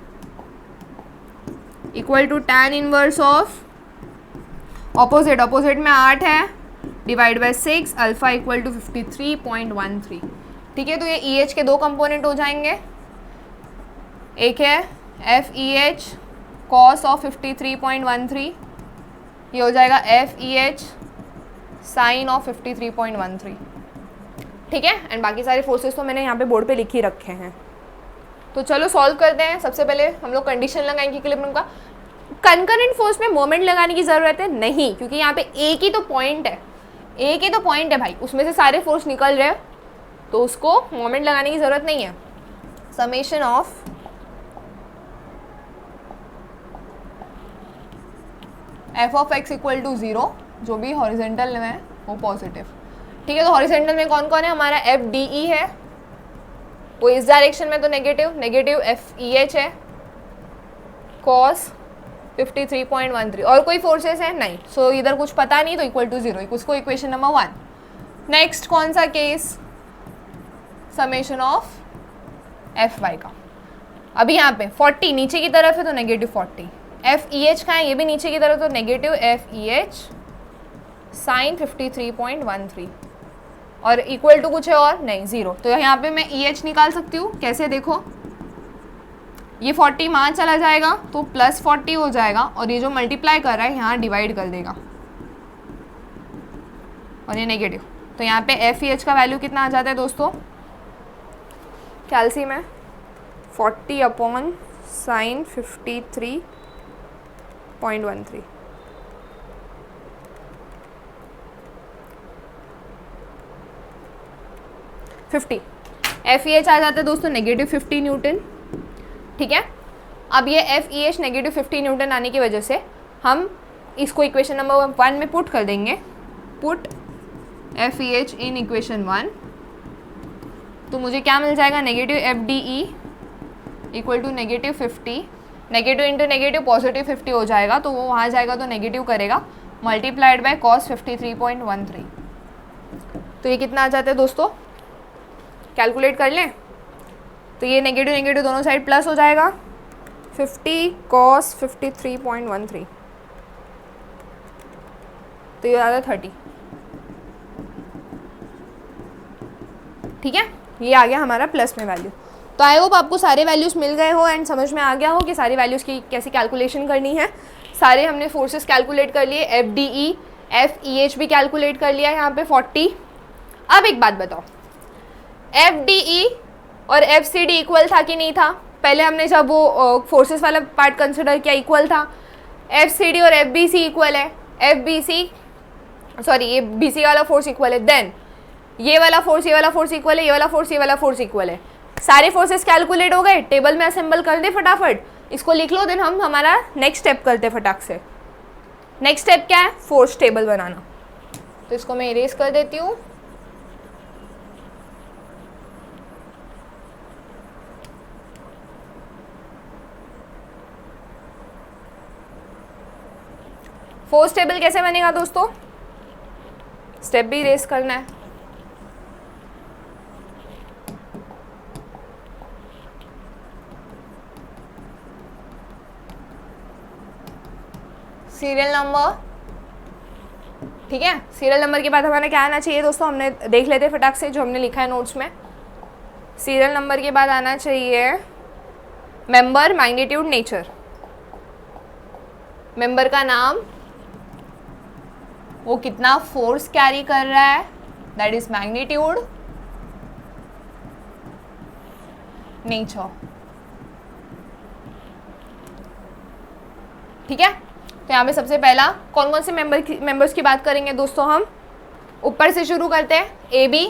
equal to tan inverse of opposite में 8 है divide by 6, alpha equal to 53.13, ठीक है। तो ये ई एच के 2 कंपोनेंट हो जाएंगे, एक है F E H cos of 53.13, ये हो जाएगा F E H sine of 53.13, ठीक है। एंड बाकी सारे फोर्सेस तो मैंने यहाँ पे बोर्ड पे लिख ही रखे हैं। तो चलो सॉल्व करते हैं। सबसे पहले हम लोग कंडीशन लगाएंगे इक्विलिब्रियम का। कंकरेंट फोर्स में मोमेंट लगाने की ज़रूरत है नहीं, क्योंकि यहाँ पे एक ही तो पॉइंट है, एक ही तो पॉइंट है भाई, उसमें से सारे फोर्स निकल रहे हैं, तो उसको मोमेंट लगाने की ज़रूरत नहीं है। Summation of F of x equal to 0, जो भी हॉरिजेंटल में है वो पॉजिटिव, ठीक है। तो हॉरिजेंटल में कौन कौन है, हमारा एफ डी ई है, वो इस डायरेक्शन में तो नेगेटिव एफ ई एच है, कॉस 53.13, और कोई फोर्सेस है नहीं, सो इधर कुछ पता नहीं, तो इक्वल टू 0, उसको इक्वेशन नंबर 1। नेक्स्ट कौन सा case, summation of F y का। अभी यहाँ पे 40 नीचे की तरफ है तो नेगेटिव 40, एफ ई एच का है ये भी नीचे की तरफ, तो negative F E H sine 53.13, और इक्वल टू कुछ है और नहीं 0। तो यहाँ पे मैं ई एच निकाल सकती हूँ, कैसे देखो, ये 40 वहाँ चला जाएगा तो प्लस 40 हो जाएगा, और ये जो मल्टीप्लाई कर रहा है यहाँ डिवाइड कर देगा, और ये नेगेटिव, तो यहाँ पे एफ ई एच का वैल्यू कितना आ जाता है दोस्तों, कैल्सी में 40 upon sine 53.13, F E H आ जाता है दोस्तों नेगेटिव 50 न्यूटन, ठीक है। अब ये F E H negative 50 Newton आने की वजह से हम इसको इक्वेशन नंबर 1 में पुट कर देंगे, put F E H in equation 1, तो मुझे क्या मिल जाएगा, negative F D E equal to negative 50, negative into negative positive 50 हो जाएगा, तो वो वहाँ जाएगा तो नेगेटिव करेगा, मल्टीप्लाइड बाय कॉस 53.13, तो ये कितना आ जाता है दोस्तों, कैलकुलेट कर लें, तो ये नेगेटिव नेगेटिव दोनों साइड प्लस हो जाएगा, 50 कॉस 53.13, तो ये आ जाता 30, ठीक है। ये आ गया हमारा प्लस में वैल्यू। तो आई होप आपको सारे वैल्यूज़ मिल गए हो एंड समझ में आ गया हो कि सारी वैल्यूज़ की कैसे कैलकुलेशन करनी है। सारे हमने फोर्सेस कैलकुलेट कर लिए, F D E F E H भी कैलकुलेट कर लिया है यहाँ पे 40। अब एक बात बताओ, एफ डी ई और एफ सी डी इक्वल था कि नहीं था, पहले हमने जब वो फोर्सेस वाला पार्ट कंसिडर किया इक्वल था, एफ सी डी और एफ बी सी इक्वल है, एफ बी सी सॉरी ये बी सी वाला फोर्स इक्वल है, देन ये वाला फोर्स इक्वल है, ये वाला फोर्स इक्वल है। सारे फोर्सेस कैलकुलेट हो गए, टेबल में असेंबल कर दे फटाफट, इसको लिख लो, देन हम हमारा नेक्स्ट स्टेप करते फटाक से। नेक्स्ट स्टेप क्या है, फोर्स टेबल बनाना, तो इसको मैं इरेज कर देती हूँ। फोर्स टेबल कैसे बनेगा दोस्तों, स्टेप भी इरेज करना है। सीरियल नंबर, ठीक है। सीरियल नंबर के बाद हमारा क्या आना चाहिए दोस्तों, हमने देख लेते फटाक से जो हमने लिखा है नोट्स में। सीरियल नंबर के बाद आना चाहिए मेंबर, मैग्नीट्यूड, नेचर, मेंबर का नाम, वो कितना फोर्स कैरी कर रहा है, दैट इज मैग्नीट्यूड, नेचर, ठीक है। तो यहाँ पे सबसे पहला कौन कौन से मेंबर्स की बात करेंगे दोस्तों, हम ऊपर से शुरू करते हैं। ए बी,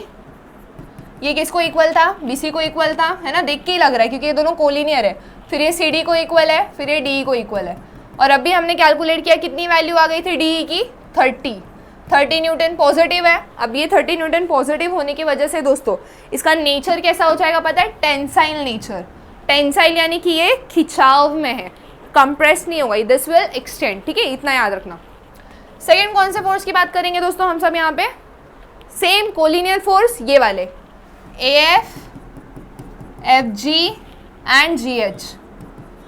ये किसको इक्वल था, बी सी को इक्वल था, है ना, देख के ही लग रहा है क्योंकि ये दोनों कोलिनियर है। फिर ये सी डी को इक्वल है, फिर ये डी को इक्वल है, और अभी हमने कैलकुलेट किया कितनी वैल्यू आ गई थी डी की, 30 न्यूटन पॉजिटिव है। अब ये 30 न्यूटन पॉजिटिव होने की वजह से दोस्तों इसका नेचर कैसा हो जाएगा पता है, टेंसाइल नेचर। टेंसाइल यानी कि ये खिंचाव में है, कंप्रेस नहीं होगा, दिस विल एक्सटेंड, ठीक है, इतना याद रखना। सेकेंड कौन से फोर्स की बात करेंगे दोस्तों हम सब यहाँ पे, सेम कोलिनियर फोर्स, ये वाले A F F G and ji H.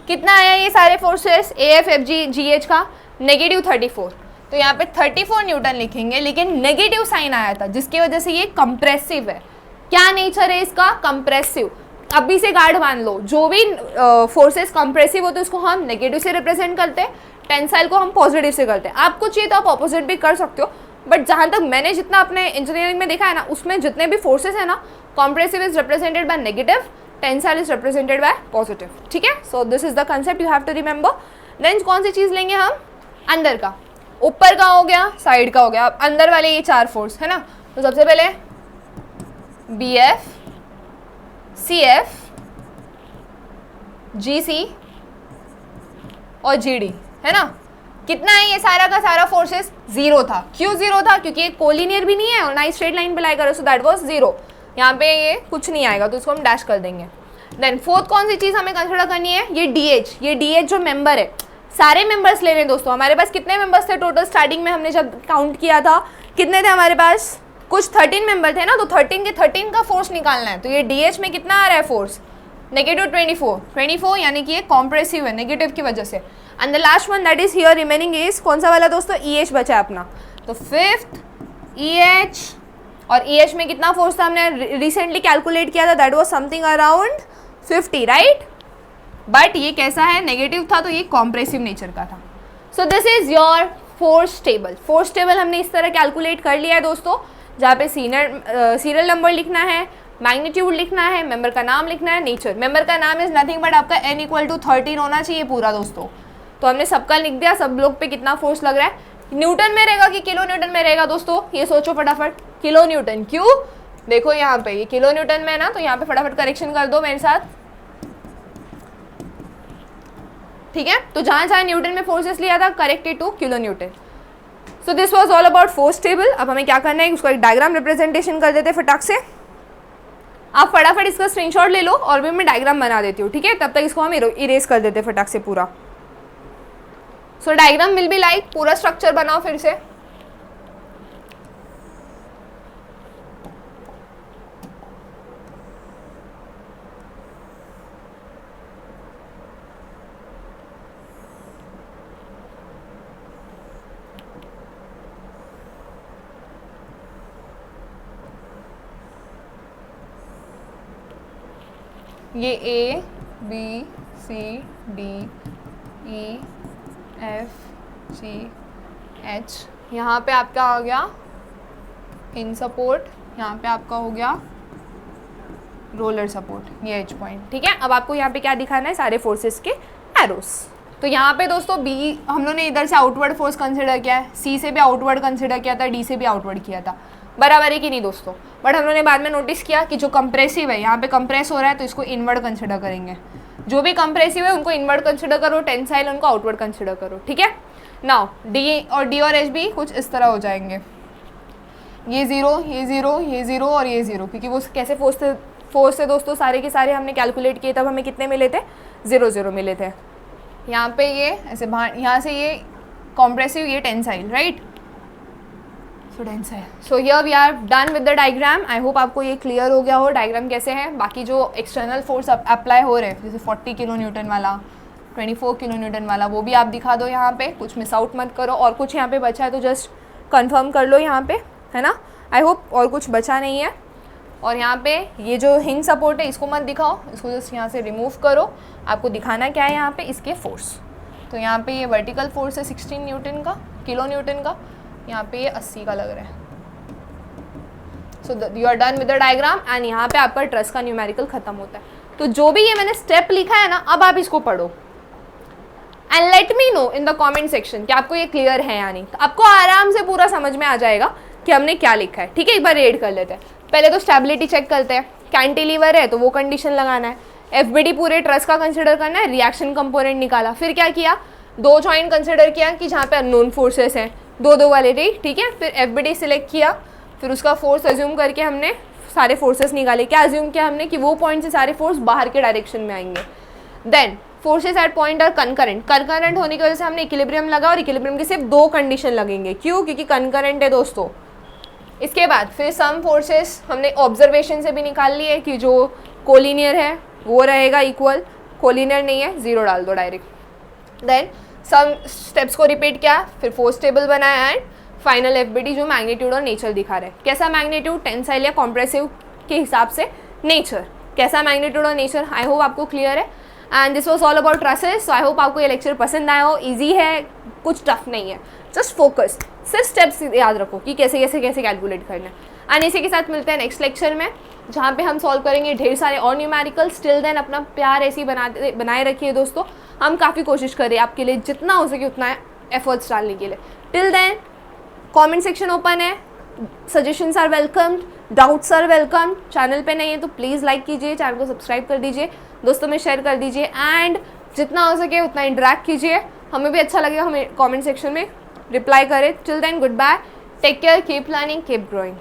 कितना आया ये सारे forces, A F F G H का नेगेटिव 34, तो यहाँ पे 34 न्यूटन लिखेंगे, लेकिन नेगेटिव साइन आया था जिसकी वजह से ये कंप्रेसिव है। क्या नेचर है इसका, कंप्रेसिव। अभी से गार्ड मान लो, जो भी फोर्सेस कंप्रेसिव होते हैं उसको हम नेगेटिव से रिप्रेजेंट करते हैं, टेंसाइल को हम पॉजिटिव से करते हैं। आपको चाहिए तो आप ऑपोजिट भी कर सकते हो, बट जहाँ तक मैंने जितना अपने इंजीनियरिंग में देखा है ना, उसमें जितने भी फोर्सेस है ना, compressive is represented by negative, tensile is represented by positive, ठीक है। So this is the concept you have to remember. देन कौन सी चीज़ लेंगे हम, अंदर का, ऊपर का हो गया, साइड का हो गया, अब अंदर वाले ये 4 फोर्स है ना। तो सबसे पहले BF, CF, GC और GD है ना। कितना है ये सारा का सारा फोर्सेस, 0 था। क्यों 0 था, क्योंकि ये कोलिनियर भी नहीं है और ना ही स्ट्रेट लाइन पे लाई करो, सो दैट वाज 0। यहाँ पे ये कुछ नहीं आएगा तो इसको हम डैश कर देंगे। देन फोर्थ कौन सी चीज़ हमें कंसिडर करनी है, ये DH। ये DH जो मेंबर है, सारे मेंबर्स ले रहे हैं दोस्तों। हमारे पास कितने मेंबर्स थे टोटल, स्टार्टिंग में हमने जब काउंट किया था कितने थे हमारे पास, कुछ 13 मेंबर थे ना। तो 13 के 13 का फोर्स निकालना है। तो ये DH में कितना आ रहा है फोर्स, नेगेटिव 24, यानी कि ये कॉम्प्रेसिव है नेगेटिव की वजह से। And the last one that is here remaining is कौन सा वाला दोस्तों, EH बचा है अपना। तो 5th EH, और EH में कितना फोर्स था हमने रिसेंटली कैलकुलेट किया था, that was something around 50, right. But ये कैसा है, नेगेटिव था, तो ये कॉम्प्रेसिव नेचर का था। सो this is your force table. Force table हमने इस तरह कैलकुलेट कर लिया है दोस्तों, जहाँ पे सीरियल नंबर लिखना है, मैग्नीट्यूड लिखना है, मेंबर का नाम लिखना है, नेचर। मेंबर का नाम इज नथिंग बट आपका n = 13 होना चाहिए पूरा दोस्तों। तो हमने सबका लिख दिया, सब लोग पे कितना फोर्स लग रहा है, न्यूटन में रहेगा कि किलो न्यूटन में रहेगा दोस्तों, ये सोचो फटाफट। किलो न्यूटन, क्यों, देखो यहाँ पे ये किलो न्यूटन में है ना, तो यहाँ पे फटाफट करेक्शन कर दो मेरे साथ, ठीक है। तो जहाँ जहाँ न्यूटन में फोर्सेस लिया था, corrected two kilo Newton. So this was all about force table. अब हमें क्या करना है, उसका एक डायग्राम रिप्रेजेंटेशन कर देते हैं फटाक से। आप फटाफट इसका स्क्रीनशॉट ले लो और भी मैं डायग्राम बना देती हूँ, ठीक है। तब तक इसको हम इरेज कर देते हैं फटाक से पूरा। सो डायग्राम विल बी लाइक, पूरा स्ट्रक्चर बनाओ फिर से। ये A B C D E F G H, यहाँ पे आपका आ गया इन सपोर्ट, यहाँ पे आपका हो गया रोलर सपोर्ट, ये H पॉइंट, ठीक है। अब आपको यहाँ पे क्या दिखाना है, सारे फोर्सेस के एरोस। तो यहाँ पे दोस्तों B हम लोगों ने इधर से आउटवर्ड फोर्स कंसिडर किया है, C से भी आउटवर्ड कंसिडर किया था, D से भी आउटवर्ड किया था, बराबर है कि नहीं दोस्तों। बट हम लोगों ने बाद में नोटिस किया कि जो कंप्रेसिव है, यहाँ पे कंप्रेस हो रहा है तो इसको इनवर्ड कंसिडर करेंगे। जो भी कंप्रेसिव है उनको इनवर्ड कंसिडर करो, टेंसाइल उनको आउटवर्ड कंसिडर करो, ठीक है। नाउ D और H भी कुछ इस तरह हो जाएंगे, ये 0, ये 0, ये 0 और ये 0, क्योंकि वो कैसे फोर्स थे दोस्तों, सारे के सारे हमने कैलकुलेट किए, तब हमें कितने मिले थे, 0 0 मिले थे। यहाँ पे ये ऐसे बाहर, यहाँ से ये कॉम्प्रेसिव, ये tensile, right. So here we are done with the diagram. I hope आपको ये क्लियर हो गया हो डायग्राम कैसे है। बाकी जो एक्सटर्नल फोर्स अप्लाई हो रहे हैं, जैसे 40 किलो न्यूटन वाला, 24 किलो न्यूटन वाला, वो भी आप दिखा दो यहाँ पे, कुछ मिस आउट मत करो। और कुछ यहाँ पे बचा है तो जस्ट कंफर्म कर लो यहाँ पे, है ना। आई होप और कुछ बचा नहीं है। और यहाँ पे ये जो हिंज सपोर्ट है इसको मत दिखाओ, इसको जस्ट यहाँ से रिमूव करो। आपको दिखाना क्या है यहाँ पे, इसके फोर्स। तो यहाँ पे ये वर्टिकल फोर्स है 16 न्यूटन का, किलो न्यूटन का, यहाँ पे ये 80 का लग रहा है। So you are done with the diagram and यहाँ पे आपका ट्रस का न्यूमेरिकल खत्म होता है। तो जो भी ये मैंने स्टेप लिखा है ना, अब आप इसको पढ़ो and let me know in the comment section कि आपको ये क्लियर है या नहीं। तो आपको आराम से पूरा समझ में आ जाएगा कि हमने क्या लिखा है, ठीक है। एक बार रीड कर लेते हैं। पहले तो स्टेबिलिटी चेक करते हैं, कैंटिलीवर है तो वो कंडीशन लगाना है, FBD पूरे ट्रस का कंसिडर करना है, रिएक्शन कंपोनेंट निकाला। फिर क्या किया, 2 जॉइंट कंसिडर किया कि जहाँ पे अननोन फोर्सेस हैं, 2 वाले रे, ठीक है। फिर FBD सिलेक्ट किया, फिर उसका फोर्स अज्यूम करके हमने सारे फोर्सेस निकाले। क्या अज्यूम किया हमने कि वो पॉइंट से सारे फोर्स बाहर के डायरेक्शन में आएंगे। देन फोर्सेस एट पॉइंट और कंकरेंट होने की वजह से हमने इक्विलिब्रियम लगा, और इक्विलिब्रियम की सिर्फ 2 कंडीशन लगेंगे। क्यों, क्योंकि कंकरेंट है दोस्तों। इसके बाद फिर सम फोर्सेस हमने ऑब्जर्वेशन से भी निकाल लिए कि जो कोलिनियर है वो रहेगा इक्वल, कोलिनियर नहीं है 0 डाल दो डायरेक्ट। देन सम स्टेप्स को रिपीट किया, फिर फोर्स टेबल बनाया एंड फाइनल FBD जो मैग्नीट्यूड और नेचर दिखा रहा है। कैसा मैग्नीट्यूड, टेंसाइल या कॉम्प्रेसिव के हिसाब से नेचर, कैसा मैग्नीट्यूड और नेचर। आई होप आपको क्लियर है। And this was all about trusses. So I hope आपको ये लेक्चर पसंद आया हो. ईजी है, कुछ टफ नहीं है, जस्ट फोकस, सिर्फ स्टेप्स याद रखो कि कैसे कैसे कैसे कैलकुलेट करना है. एंड इसी के साथ मिलते हैं नेक्स्ट लेक्चर में, जहाँ पे हम सॉल्व करेंगे ढेर सारे और न्यूमेरिकल्स. टिल देन अपना प्यार ऐसे ही बनाए रखिए दोस्तों. हम काफ़ी कोशिश करें आपके लिए जितना हो सके उतना एफर्ट्स डालने के लिए. Till then comment section open है, suggestions are welcomed, doubts are welcome. Channel पे नहीं है तो प्लीज़ लाइक कीजिए, चैनल को सब्सक्राइब कर दीजिए, दोस्तों में शेयर कर दीजिए, एंड जितना हो सके उतना इंटरेक्ट कीजिए. हमें भी अच्छा लगेगा हमें कमेंट सेक्शन में रिप्लाई करें. Till then goodbye, take care, keep learning, keep growing.